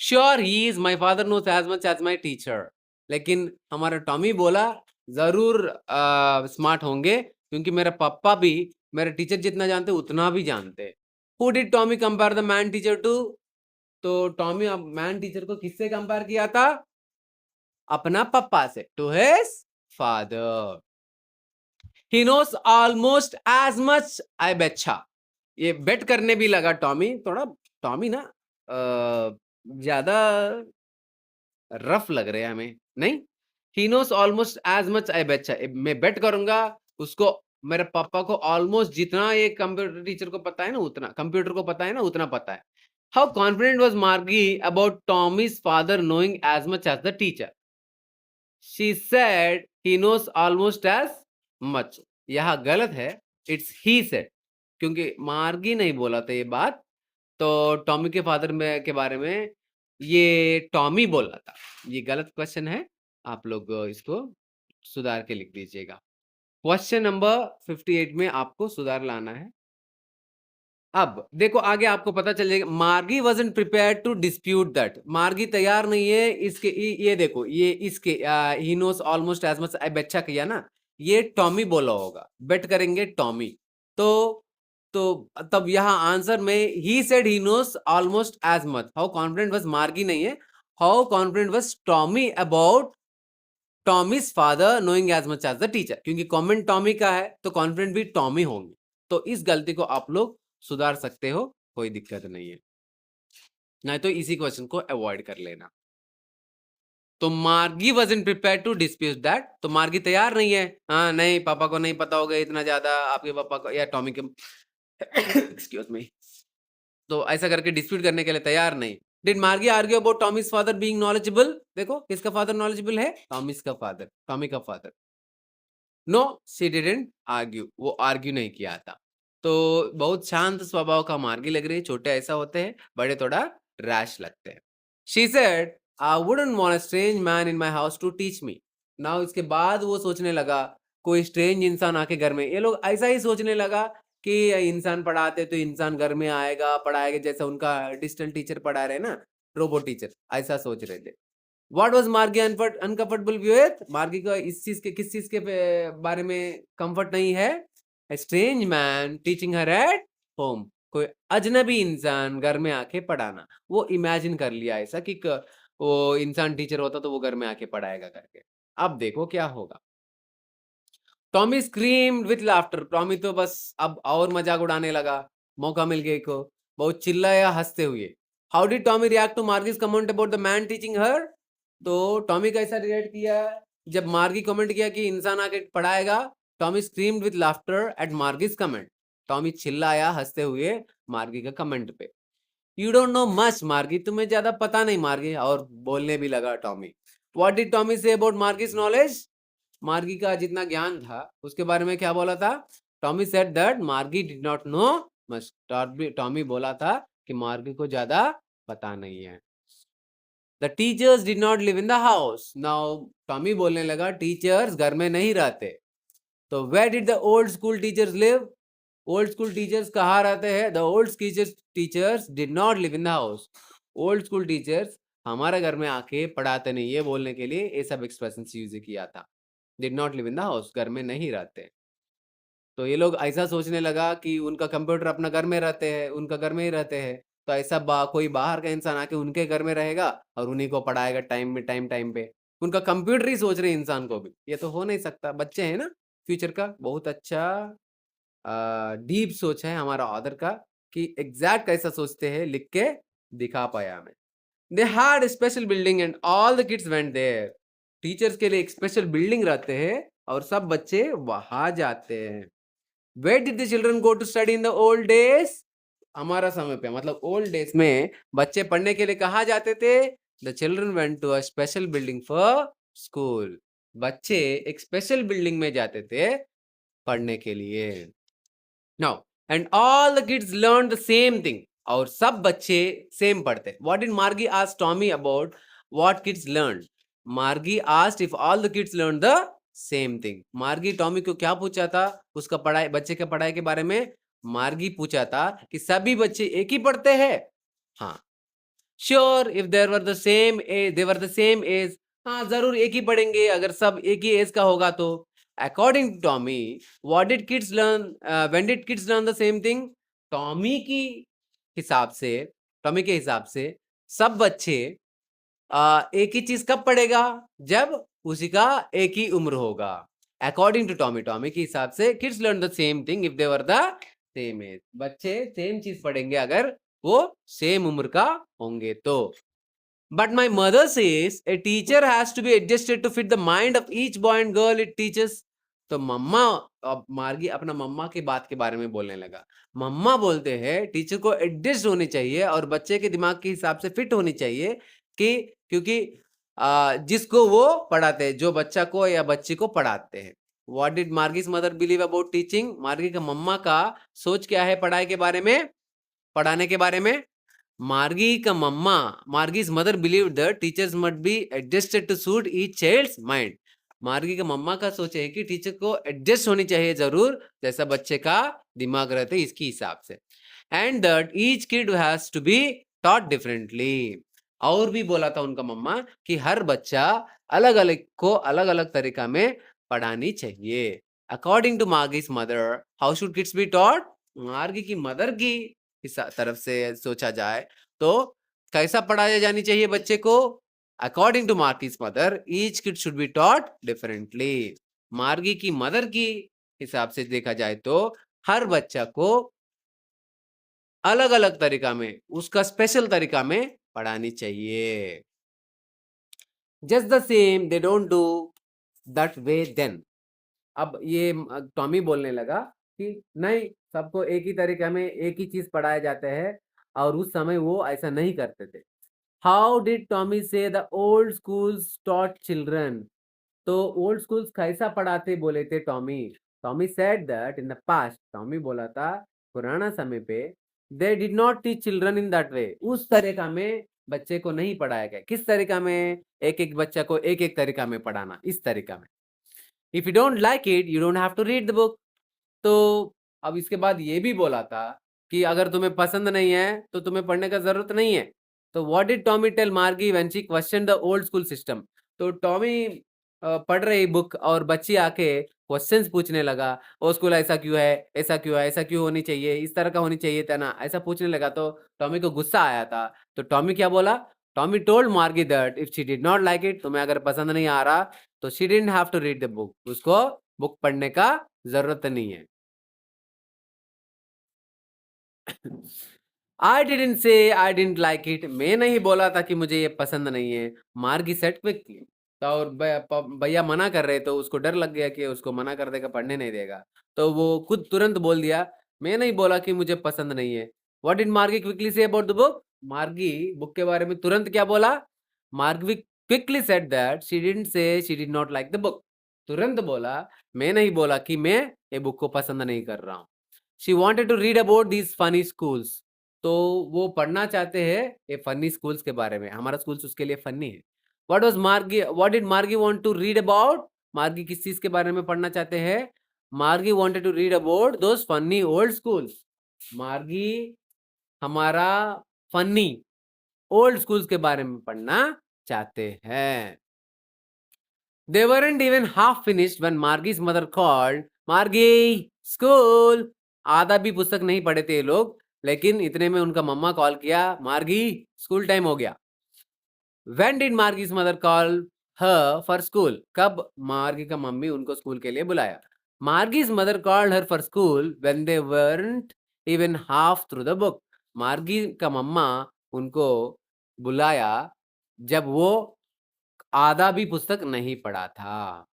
Sure, he is. My father knows as much as my teacher. लेकिन हमारा टॉमी बोला जरूर स्मार्ट होंगे, क्योंकि मेरा पापा भी मेरे टीचर जितना जानते उतना भी जानते. Who did Tommy compare the man teacher to? तो टॉमी मैन टीचर को किससे कंपेयर किया था? अपना पापा से. To his father. He knows almost as much. I betcha. ये बेट करने भी लगा टॉमी. थोड़ा टॉमी ना ज्यादा रफ लग रहा है हमें, नहीं? He knows almost as much. I betcha. मैं बेट करूंगा उसको, मेरे पापा को ऑलमोस्ट जितना ये कंप्यूटर टीचर को पता है ना, उतना कंप्यूटर को पता है ना, उतना पता है. How confident was Margie about Tommy's father knowing as much as the teacher? She said he knows almost as much. यह गलत है. It's he said. क्योंकि मार्गी नहीं बोला था ये बात, तो टॉमी के फादर में के बारे में ये टॉमी बोला था. ये गलत क्वेश्चन है. आप लोग इसको सुधार के लिख दीजिएगा. क्वेश्चन नंबर 58 में आपको सुधार लाना है. अब देखो आगे आपको पता चल जाएगा. Margie wasn't prepared to dispute that. Margie तैयार नहीं है इसके. ये देखो, ये इसके he knows almost as much. I betcha किया ना, ये टॉमी बोला होगा. बेट करेंगे टॉमी. तो तब यहाँ आंसर में he said he knows almost as much. How confident was Margie नहीं है. How confident was Tommy about Tommy's father knowing as much as the teacher. क्योंकि कमेंट टॉमी का है तो कॉन्फिडेंट भी टॉमी होंगे. तो इस गलती को आप लोग सुधार सकते हो, कोई दिक्कत नहीं है. नहीं तो इसी क्वेश्चन को अवॉइड कर लेना. तो मार्गी wasn't prepared to dispute that. तो मार्गी तैयार नहीं है. हाँ नहीं, पापा को नहीं पता होगा इतना ज्यादा, आपके पापा को या टॉमी के एक्सक्यूज मी. तो ऐसा करके डिस्प्यूट करने के लिए तैयार नहीं. Did Margie argue about Tommy's father being knowledgeable? देखो किसका फादर नॉलेजेबल है? टॉमीज का फादर, टॉमी का father. No, she didn't argue. वो आर्ग्यू नहीं किया था. तो बहुत शांत स्वभाव का मार्गी लग रही है. छोटे ऐसा होते हैं, बड़े थोड़ा रैश लगते हैं. She said I wouldn't want a strange man in my house to teach me. Now इसके बाद वो सोचने लगा कोई स्ट्रेंज इंसान आके घर में. ये लोग ऐसा ही सोचने लगा कि इंसान पढ़ाते तो इंसान घर में आएगा पढ़ाएगा, जैसा उनका डिजिटल टीचर पढ़ा रहे ना, रोबोट टीचर, ऐसा सोच रहे थे. What was मार्गी uncomfortable with? मार्गी को इस चीज के, किस चीज के बारे में कंफर्ट नहीं है? A strange man teaching her at home. कोई अजनबी इंसान घर में आके पढ़ाना. वो इमेजिन कर लिया ऐसा कि वो इंसान टीचर होता तो वो घर में आके पढ़ाएगा करके. अब देखो क्या होगा. Tommy screamed with laughter. Tommy तो बस अब और मजाक उड़ाने लगा. मौका मिल गया को. बहुत चिल्लाया हंसते हुए. How did Tommy react to Margie's comment about the man teaching her? तो टॉमी कैसा रिएक्ट किया जब मार्गी कमेंट किया कि इंसान आके पढ़ाएगा? Tommy screamed with laughter at Margie's comment. Tommy चिल्लाया हंसते हुए मार्गी का कमेंट पे. यू डोंट नो मच मार्गी. तुम्हें ज्यादा पता नहीं मार्गी. और बोलने भी लगा Tommy. What did Tommy say about Margie's knowledge? Margie का जितना ज्ञान था उसके बारे में क्या बोला था? टॉमी सेड दैट मार्गी did not no much. Tommy बोला था कि मार्गी को ज्यादा पता नहीं है. The teachers did not live in the house. Now Tommy बोलने लगा टीचर्स घर में नहीं रहते. तो where did the old school teachers live? Old school teachers कहाँ रहते हैं? The old teachers did not live in the house. Old school teachers हमारे घर में आके पढ़ाते नहीं. ये बोलने के लिए ये सब एक्सप्रेशन यूज किया था. Did not live in the house, घर में नहीं रहते. तो ये लोग ऐसा सोचने लगा कि उनका कंप्यूटर अपना घर में रहते हैं, उनका घर में ही रहते हैं. तो ऐसा कोई बाहर का इंसान आके उनके घर में रहेगा और उन्हीं को पढ़ाएगा टाइम पे. उनका कंप्यूटर ही सोच रहे इंसान को भी. ये तो हो नहीं सकता. बच्चे हैं ना फ्यूचर का. बहुत अच्छा डीप सोच है हमारा ऑथर का कि एग्जैक्ट कैसा सोचते हैं लिख के दिखा पाया हमें. They had special building and all the kids went there. Teachers के लिए एक स्पेशल बिल्डिंग रहते हैं और सब बच्चे वहां जाते हैं. Where did the children go to study in the old days? हमारा समय पे मतलब ओल्ड डेज में बच्चे पढ़ने के लिए कहाँ जाते थे? The children went to a special building for school. बच्चे एक स्पेशल बिल्डिंग में जाते थे पढ़ने के लिए. Now, and all the kids learned the same thing. और सब बच्चे सेम पढ़ते. What did Margie ask Tommy about what kids learned? Margie asked if all the kids learned the same thing. मार्गी टॉमी को क्या पूछा था? उसका पढ़ाई, बच्चे के पढ़ाई के बारे में मार्गी पूछा था कि सभी बच्चे एक ही पढ़ते हैं? हाँ। Sure, if there were the same age, they were the same age, हाँ जरूर एक ही पढ़ेंगे अगर सब एक ही एज का होगा तो। According to Tommy, what did kids learn, when did kids learn the same thing? Tommy की हिसाब से, टॉमी के हिसाब से सब बच्चे एक ही चीज कब पढ़ेगा? जब उसी का एक ही उम्र होगा। अकॉर्डिंग टू टॉमी, टॉमी के हिसाब से kids learn the same thing if they were the same age, बच्चे सेम चीज पढ़ेंगे अगर वो सेम उम्र का होंगे तो। But my mother says a teacher has to be adjusted to fit the mind of each boy and girl it teachers. तो मम्मा, अब मार्गी अपना मम्मा की बात के बारे में बोलने लगा। मम्मा बोलते हैं टीचर को एडजस्ट होनी चाहिए और बच्चे के दिमाग के हिसाब से फिट होनी चाहिए कि, क्योंकि जिसको वो पढ़ाते हैं, जो बच्चा को या बच्ची को पढ़ाते हैं। What did Margie's mother believe about teaching? Margie का मम्मा का सोच क्या है पढ़ाई के बारे में, पढ़ाने के बारे में? मार्गी का मम्मा, Margie's mother believe the teachers must be adjusted to suit each child's mind. Margie का मम्मा का सोच है कि टीचर को एडजस्ट होनी चाहिए जरूर, जैसा बच्चे का दिमाग रहता है इसके हिसाब से। And that each kid has to be taught differently. और भी बोला था उनका मम्मा कि हर बच्चा अलग अलग को अलग अलग तरीका में पढ़ानी चाहिए। According to Margie's mother, how should kids be taught? Margie की मदर की इस तरफ से सोचा जाए तो कैसा पढ़ाया जानी चाहिए बच्चे को? According to Margie's mother, each kid should be taught differently. Margie की मदर की हिसाब से देखा जाए तो हर बच्चा को अलग अलग तरीका में, उसका स्पेशल तरीका में पढ़ानी चाहिए। Just the same they don't do that way then. अब ये टॉमी बोलने लगा कि नहीं, सबको एक ही तरीके में एक ही चीज पढ़ाया जाते हैं और उस समय वो ऐसा नहीं करते थे। हाउ डिड टॉमी से the old schools taught children? तो ओल्ड स्कूल्स कैसा पढ़ाते बोले थे Tommy? Tommy said that in the past, Tommy बोला था पुराना समय पे, they did not teach children in that way, उस तरीका में बच्चे को नहीं पढ़ाया गया। किस तरीका में? एक एक बच्चा को एक एक तरीका में पढ़ाना, इस तरीका में। If you don't like it you don't have to read the book. तो अब इसके बाद ये भी बोला था कि अगर तुम्हें पसंद नहीं है तो तुम्हें पढ़ने का जरूरत नहीं है। तो व्हाट डिड टॉमी टेल मार्गी when she question the old school system? तो टॉमी पढ़ रही बुक और बच्ची आके क्वेश्चंस पूछने लगा, ओ स्कूल ऐसा क्यों है, ऐसा क्यों है, ऐसा क्यों होनी चाहिए, इस तरह का होनी चाहिए था ना, ऐसा पूछने लगा। तो टॉमी को गुस्सा आया था। तो टॉमी क्या बोला? Tommy told Margie that if she did not like it, तुम्हें अगर पसंद नहीं आ रहा तो she didn't have to read the book, उसको बुक पढ़ने का जरूरत नहीं है। I didn't say I didn't like it, मैं नहीं बोला था कि मुझे ये पसंद नहीं है। मार्गी सेट क्विकली, तो और भैया मना कर रहे तो उसको डर लग गया कि उसको मना कर देगा, पढ़ने नहीं देगा। तो वो खुद तुरंत बोल दिया, मैं नहीं बोला कि मुझे पसंद नहीं है। व्हाट डिड मार्गी क्विकली से अबाउट द बुक? मार्गी बुक के बारे में तुरंत क्या बोला? मार्गी quickly said that she didn't say she did not like the book. तुरंत बोला, मैं नहीं बोला कि मैं ये बुक को पसंद नहीं कर रहा हूँ। She wanted to read about these funny schools, तो वो पढ़ना चाहते हैं ये फनी स्कूल्स के बारे में, हमारा स्कूल्स उसके लिए फनी है। व्हाट डिड मार्गी वांट टू रीड अबाउट? मार्गी किस चीज के बारे में पढ़ना चाहते हैं? Margie wanted to read about those funny old schools. Margie हमारा फनी ओल्ड स्कूल्स के बारे में पढ़ना चाहते हैं। They weren't even half finished when Margie's mother called, Margie, school! आधा भी पुस्तक नहीं पढ़े थे ये लोग, लेकिन इतने में उनका मम्मा कॉल किया, मार्गी स्कूल टाइम हो गया। When did Margie's mother call her for school? कब मार्गी का मम्मी उनको स्कूल के लिए बुलाया? Margie's mother called her for school when they weren't even half through the book. मार्गी का मम्मा उनको बुलाया जब वो आधा भी पुस्तक नहीं पढ़ा था।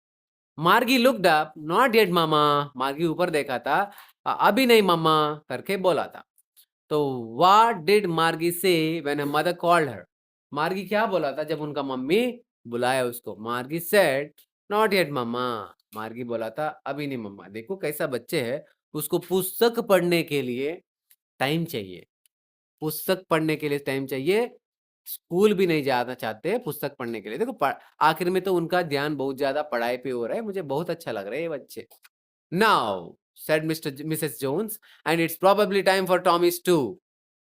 मार्गी लुक्ड अप, नॉट येट मामा, मार्गी ऊपर देखा था, अभी नहीं मामा करके बोला था। तो व्हाट डिड मार्गी से when her mother called her? मार्गी क्या बोला था जब उनका मम्मी बुलाया उसको? मार्गी सेड नॉट येट मामा, मार्गी बोला था अभी नहीं मम्मा। देखो कैसा बच्चे है, उसको पुस्तक पढ़ने के लिए टाइम चाहिए, पुस्तक पढ़ने के लिए टाइम चाहिए। स्कूल भी नहीं जाना चाहते पुस्तक पढ़ने के लिए। देखो आखिर में तो उनका ध्यान बहुत ज्यादा पढ़ाई पे हो रहा है। मुझे बहुत अच्छा लग रहा है ये बच्चे। Now said Mrs. Jones, and it's probably time for Tommy's too.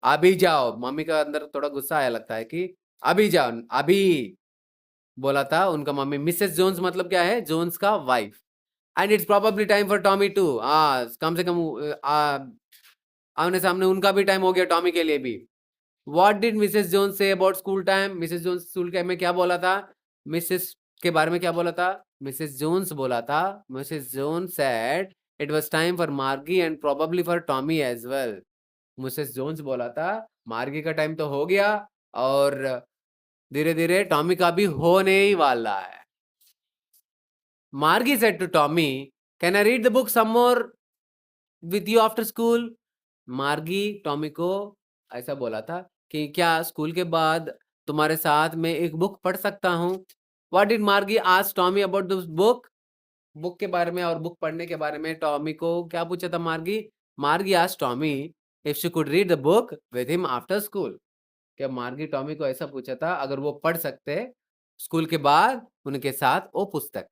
अभी जाओ। मम्मी का अंदर थोड़ा गुस्सा आया लगता है कि अभी जाओ अभी, बोला था उनका मम्मी। मिसेस जोन्स मतलब क्या है? जोन्स का वाइफ। And it's probably time for Tommy too. कम से कम आमने सामने उनका भी टाइम हो गया टॉमी के लिए भी। What did Mrs Jones say about school time? Mrs Jones school time में क्या बोला था? मिसेस के बारे में क्या बोला था? मिसेस जोन्स बोला था, Mrs Jones said it was time for Margie and probably for Tommy as well. Mrs Jones बोला था मार्गी का टाइम तो हो गया और धीरे धीरे टॉमी का भी होने ही वाला है। Margie said to Tommy, can I read the book some more with you after school? Margie Tommy को ऐसा बोला था कि क्या स्कूल के बाद तुम्हारे साथ में एक बुक पढ़ सकता हूँ? What did Margie ask Tommy about the book? Book के बारे में और बुक पढ़ने के बारे में टॉमी को क्या पूछा था मार्गी? मार्गी asked Tommy if she could read the book with him after school. क्या मार्गी टॉमी को ऐसा पूछा था अगर वो पढ़ सकते स्कूल के बाद उनके साथ वो पुस्तक।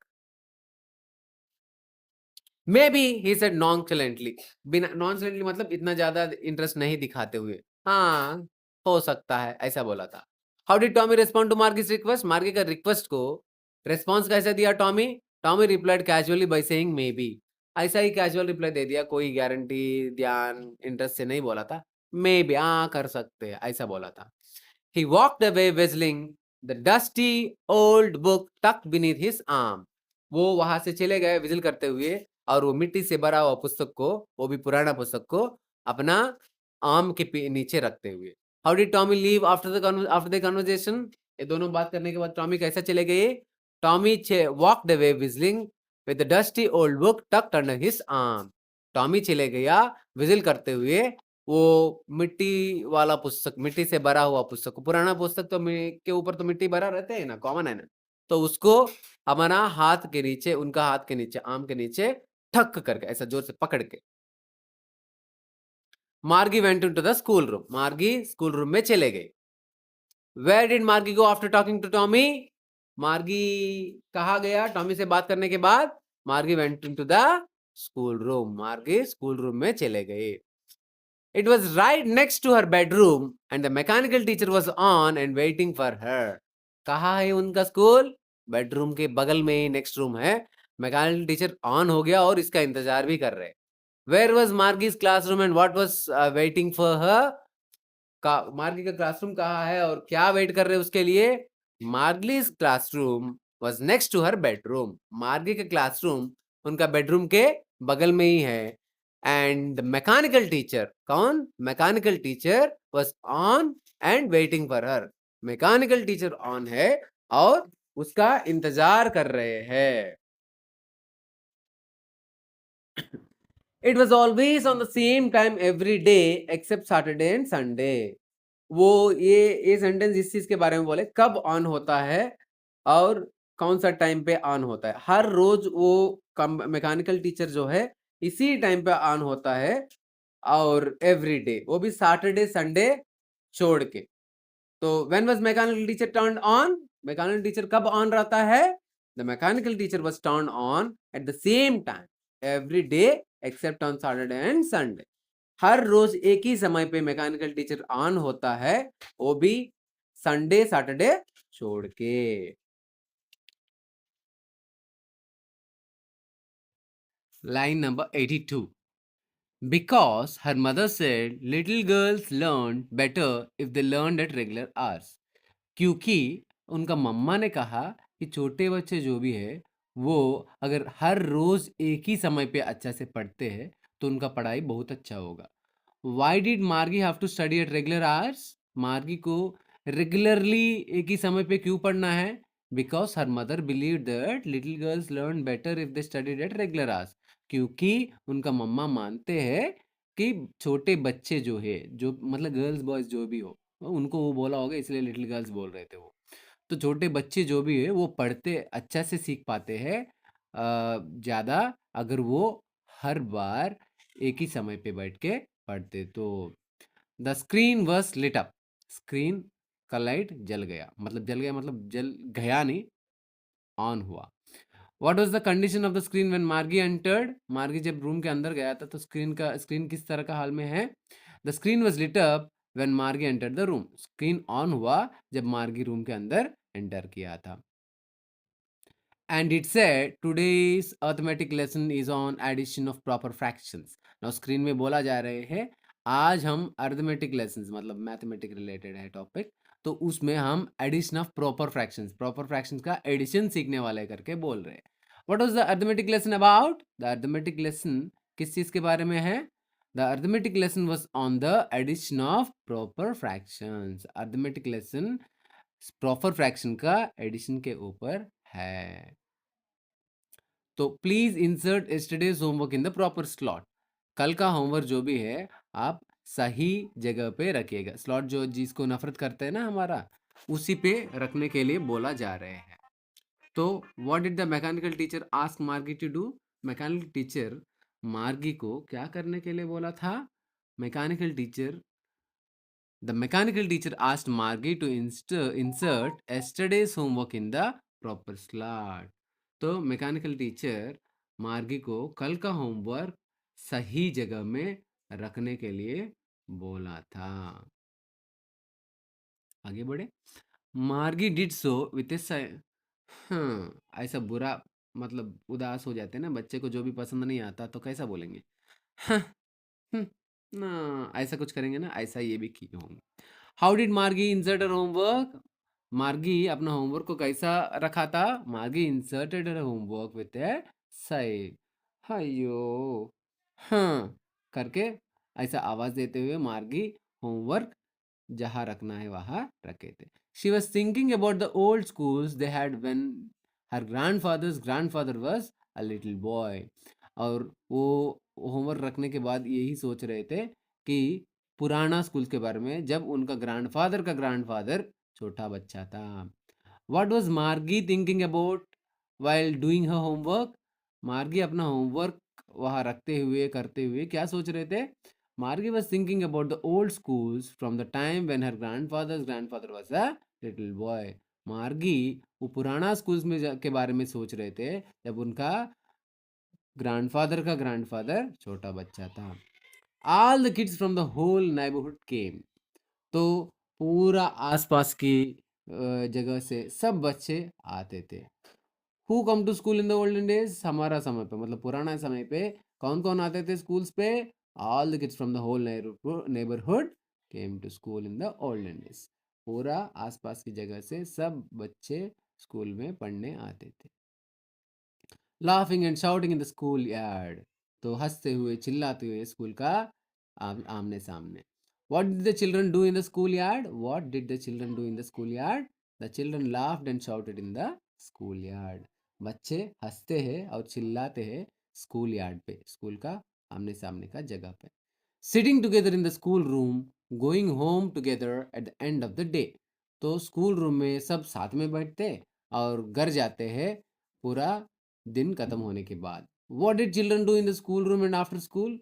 Maybe he said nonchalantly. बिना नॉनचलेंटली मतलब इतना ज्यादा इंटरेस्ट नहीं दिखाते हुए, हाँ हो सकता है, ऐसा बोला था। How did Tommy respond to Margie's request? Margie का रिक्वेस्ट को रिस्पॉन्स कैसे दिया टॉमी? Tommy replied casually by saying maybe. ऐसा ही कैजुअल रिप्लाई दे दिया, कोई गारंटी ध्यान इंटरेस्ट से नहीं बोला था। मे बी हाँ कर सकते हैं ऐसा बोला था। He walked away whistling, the dusty old book tucked beneath his arm. वो वहां से चले गए विजिल करते हुए और वो मिट्टी से भरा हुआ पुस्तक को, वो भी पुराना पुस्तक को अपना आर्म के नीचे रखते हुए। How did Tommy leave after the conversation? ये दोनों बात करने के बाद टॉमी कैसा चले गए? Tommy walked away whistling with the dusty old book tucked under his arm. Tommy चले गया विजिल करते हुए वो मिट्टी वाला पुस्तक, मिट्टी से भरा हुआ पुस्तक, पुराना पुस्तक तो के ऊपर तो मिट्टी भरा रहते है ना, कॉमन है ना, तो उसको हमारा हाथ के नीचे, उनका हाथ के नीचे, आम के नीचे ठक करके ऐसा जोर से पकड़ के। Margie went into the school room. Margie school room में चले गए। Where did Margie go after talking to Tommy? Margie कहा गया टॉमी से बात करने के बाद? मार्गी went into the school room. Margie school room में चले गए। It was right next to her bedroom and the mechanical teacher was on and waiting for her. कहाँ है उनका स्कूल? बेडरूम के बगल में ही नेक्स्ट रूम है। मैकेनिकल टीचर ऑन हो गया और इसका इंतजार भी कर रहे। Where was Margie's classroom and what was waiting for her? मार्गी का क्लासरूम कहाँ है और क्या वेट कर रहे हैं उसके लिए? Margie's classroom was next to her bedroom. Margie का क्लासरूम उनका बेडरूम के बगल में ही है। एंड मैकेनिकल टीचर, कौन? Mechanical teacher was on and waiting for her. Mechanical teacher on है और उसका इंतजार कर रहे हैं। It was always on the same time every day except Saturday and Sunday. वो ये सेंटेंस इस चीज के बारे में बोले कब ऑन होता है और कौन सा टाइम पे ऑन होता है। हर रोज वो मैकेनिकल टीचर जो है इसी टाइम पे ऑन होता है और एवरी डे, वो भी सैटरडे संडे छोड़ के। तो when was mechanical teacher turned on? Mechanical teacher कब ऑन रहता है? The mechanical teacher was turn on at the same time every day except on Saturday and Sunday. हर रोज एक ही समय पे मैकेनिकल टीचर ऑन होता है, वो भी संडे सैटरडे छोड़ के। Line number 82। Because her mother said little girls learn better if they learned at regular hours. क्योंकि उनका मम्मा ने कहा कि छोटे बच्चे जो भी है वो अगर हर रोज एक ही समय पे अच्छा से पढ़ते हैं तो उनका पढ़ाई बहुत अच्छा होगा। Why did Margie have to study at regular hours? Margie को रेगुलरली एक ही समय पे क्यों पढ़ना है? Because her mother believe that little girls learn better if they studied at regular hours. क्योंकि उनका मम्मा मानते हैं कि छोटे बच्चे जो है, जो मतलब गर्ल्स बॉयज जो भी हो, उनको वो बोला होगा इसलिए लिटिल गर्ल्स बोल रहे थे वो। तो छोटे बच्चे जो भी है वो पढ़ते अच्छा से सीख पाते हैं ज़्यादा अगर वो हर बार एक ही समय पे बैठ के पढ़ते तो। The screen was lit up. Screen का लाइट जल गया, मतलब जल गया नहीं, ऑन हुआ। What was the condition of the screen when Margie entered? Margie जब रूम के अंदर गया था तो स्क्रीन किस तरह का हाल में है? The screen was lit up when Margie entered the room. Screen on हुआ जब मार्गी रूम के अंदर एंटर किया था। And it said today's arithmetic lesson is on addition of proper fractions. Now screen में बोला जा रहे हैं आज हम arithmetic lessons मतलब मैथमेटिक रिलेटेड है टॉपिक, तो उसमें हम एडिशन ऑफ प्रॉपर फ्रैक्शंस का एडिशन सीखने वाले करके बोल रहे हैं। What was the arithmetic lesson about? The arithmetic lesson किस चीज के बारे में है? The arithmetic lesson was on the addition of proper fractions. Arithmetic lesson proper fraction का एडिशन के ऊपर है। तो please insert yesterday's homework in the proper slot. कल का होमवर्क जो भी है आप सही जगह पे रखिएगा। स्लॉट जो जिसको नफरत करते हैं ना हमारा, उसी पे रखने के लिए बोला जा रहे हैं। तो what did the mechanical teacher ask मार्गी टू डू? मैकेनिकल टीचर मार्गी को क्या करने के लिए बोला था? Mechanical teacher The mechanical teacher asked Margie to insert yesterday's homework in the proper slot. तो मैकेनिकल टीचर मार्गी को कल का होमवर्क सही जगह में रखने के लिए बोला था। आगे बढ़े। मार्गी डिड सो विथ ए ऐसा बुरा मतलब उदास हो जाते हैं ना बच्चे को, जो भी पसंद नहीं आता तो कैसा बोलेंगे? हाँ, ना ऐसा कुछ करेंगे ना, ऐसा ये भी किए होंगे। हाउ डिड मार्गी इंसर्ट हर होमवर्क? मार्गी अपना होमवर्क को कैसा रखा था? मार्गी inserted her homework with A side. हयो हाँ करके ऐसा आवाज देते हुए मार्गी होमवर्क जहाँ रखना है वहाँ रखे थे। She was thinking about the old schools they had when her grandfather was a little boy. और वो होमवर्क रखने के बाद यही सोच रहे थे कि पुराना स्कूल के बारे में जब उनका ग्रैंडफादर छोटा बच्चा था। व्हाट वाज मार्गी thinking about while doing her homework? मार्गी अपना होमवर्क वहाँ रखते हुए करते हुए क्या सोच रहे थे? मार्गी was thinking about the old schools from the time when her grandfather's grandfather was a little boy. मार्गी वो पुराना स्कूल्स में के बारे में सोच रहे थे जब उनका ग्रैंडफादर छोटा बच्चा था। All the kids from the whole neighborhood came. तो पूरा आसपास की जगह से सब बच्चे आते थे। Who come to school in the olden days? हमारा समय पे मतलब पुराना समय पे कौन कौन आते थे स्कूल्स पे? All the kids from the whole neighbourhood came to school in the olden days. पूरा आसपास की जगह से सब बच्चे स्कूल में पढ़ने आते थे। Laughing and shouting in the school yard. तो हंसते हुए चिल्लाते हुए स्कूल का आमने सामने। What did the children do in the schoolyard? What did the children do in the schoolyard? The children laughed and shouted in the schoolyard. बच्चे हंसते हैं और चिल्लाते हैं स्कूल यार्ड पे, स्कूल का आमने सामने का जगह पे। Sitting together in the school room, going home together at the end of the day. तो स्कूल रूम में सब साथ में बैठते और घर जाते हैं पूरा दिन खत्म होने के बाद। What did children do in the school room and after school?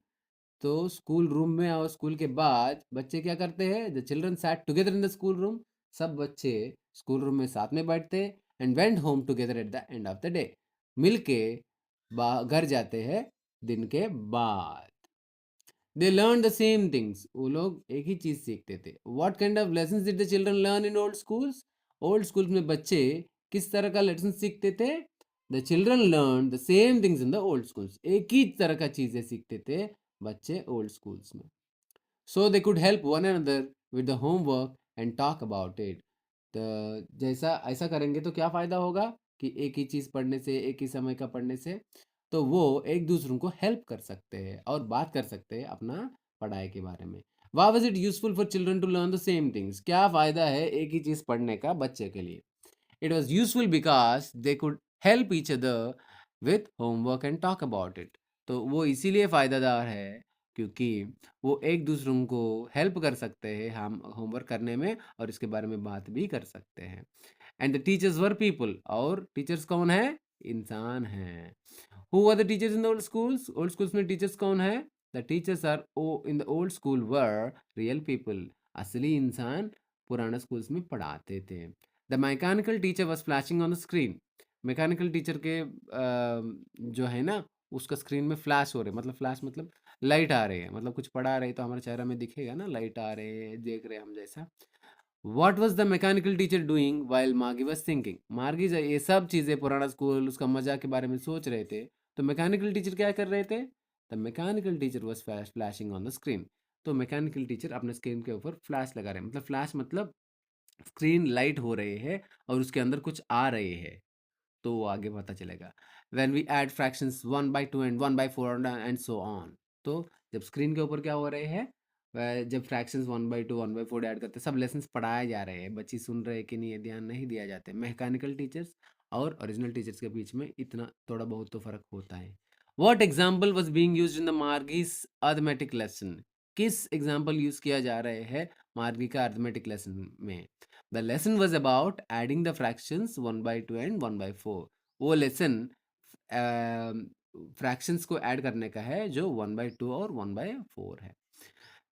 तो स्कूल रूम में और स्कूल के बाद बच्चे क्या करते हैं? The children set together in the school room. सब बच्चे स्कूल रूम में साथ में बैठते and went home together at the end of the day. मिलके घर जाते हैं दिन के बाद। They learn the same things. वो लोग एक ही चीज सीखते थे। What kind of lessons did the children learn in old schools? Old schools में बच्चे किस तरह का लेसन सीखते थे? The children learn the same things in the old schools. एक ही तरह का चीजें सीखते थे बच्चे ओल्ड स्कूल्स में। So they could help one another with the homework and talk about it. तो जैसा ऐसा करेंगे तो क्या फ़ायदा होगा कि एक ही चीज़ पढ़ने से, एक ही समय का पढ़ने से, तो वो एक दूसरों को हेल्प कर सकते हैं और बात कर सकते हैं अपना पढ़ाई के बारे में। Why was it useful for children to learn the same things? क्या फ़ायदा है एक ही चीज़ पढ़ने का बच्चे के लिए? It was useful because they could help each other with homework and talk about it. तो वो इसीलिए फ़ायदेदार है क्योंकि वो एक दूसरों को हेल्प कर सकते हैं हम होमवर्क करने में और इसके बारे में बात भी कर सकते हैं। And the teachers were people. और टीचर्स कौन है? इंसान हैं। Who are the teachers in the old schools? Old schools में टीचर्स कौन है? The teachers are in the old school were real people. असली इंसान पुराना स्कूल्स में पढ़ाते थे। The mechanical teacher was flashing on the screen. Mechanical teacher के जो है ना, उसका स्क्रीन में फ्लैश हो रहे, मतलब फ्लैश मतलब लाइट आ रही है, मतलब कुछ पढ़ा रहे तो हमारे चेहरा में दिखेगा ना, लाइट आ रहे हैं, देख रहे हैं हम जैसा। What was the mechanical teacher doing while मार्गी was thinking? मार्गी ये सब चीज़ें, पुराना स्कूल, उसका मजा के बारे में सोच रहे थे, तो मैकेनिकल टीचर क्या कर रहे थे? The mechanical teacher was flashing on the screen. तो मैकेनिकल टीचर अपने स्क्रीन के ऊपर फ्लैश लगा रहे हैं, मतलब फ्लैश मतलब स्क्रीन लाइट हो रहे हैं और उसके अंदर कुछ आ रहे हैं, तो वो आगे पता चलेगा। When we add fractions 1/2 and 1/4 and so on, तो जब स्क्रीन के ऊपर क्या हो रहे हैं, जब फ्रैक्शंस 1/2 1/4 ऐड करते हैं, सब लेसन्स पढ़ाए जा रहे हैं, बच्चे सुन रहे हैं कि नहीं, ये ध्यान नहीं दिया जाता है। मैकेनिकल टीचर्स और ओरिजिनल टीचर्स के बीच में इतना थोड़ा बहुत तो फर्क होता है। What example was being used in the Margie's arithmetic lesson? किस एग्जाम्पल यूज किया जा रहे हैं मार्गी का अर्थमेटिक लेसन में? The lesson was about adding the fractions 1/2 and 1/4। वो लेसन फ्रैक्शंस को ऐड करने का है जो 1/2 और 1/4 है।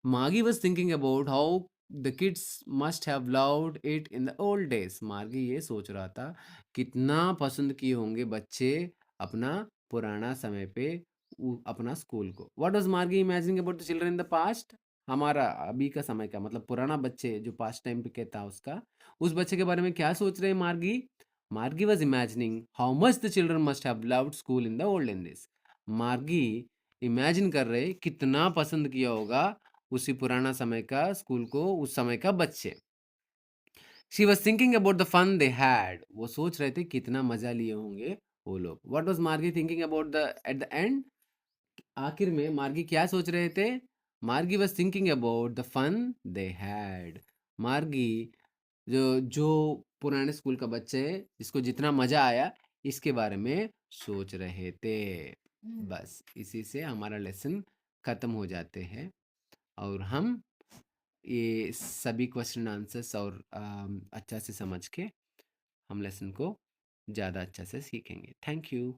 मार्गी was thinking about how the kids must have loved it in the old days. मार्गी ये सोच रहा था कितना पसंद किए होंगे बच्चे अपना पुराना समय पे अपना स्कूल को। व्हाट वाज मार्गी imagining about the children in the past? हमारा अभी का समय का मतलब पुराना बच्चे जो पास्ट टाइम पे कहता उसका, उस बच्चे के बारे में क्या सोच रहे हैं मार्गी? मार्गी was imagining how much the children must have loved school in the old days. मार्गी इमेजिन कर रहे कितना पसंद किया होगा उसी पुराना समय का स्कूल को, उस समय का बच्चे। She was thinking about the fun they had. वो सोच रहे थे कितना मजा लिए होंगे वो लोग। What was Margie thinking about the at the end? आखिर में मार्गी क्या सोच रहे थे? Margie was thinking about the fun they had. Margie जो जो पुराने स्कूल का बच्चे है जिसको जितना मजा आया, इसके बारे में सोच रहे थे। बस इसी से हमारा लेसन खत्म हो जाते हैं और हम ये सभी क्वेश्चन आंसर्स और अच्छा से समझ के हम लेसन को ज़्यादा अच्छा से सीखेंगे। Thank you.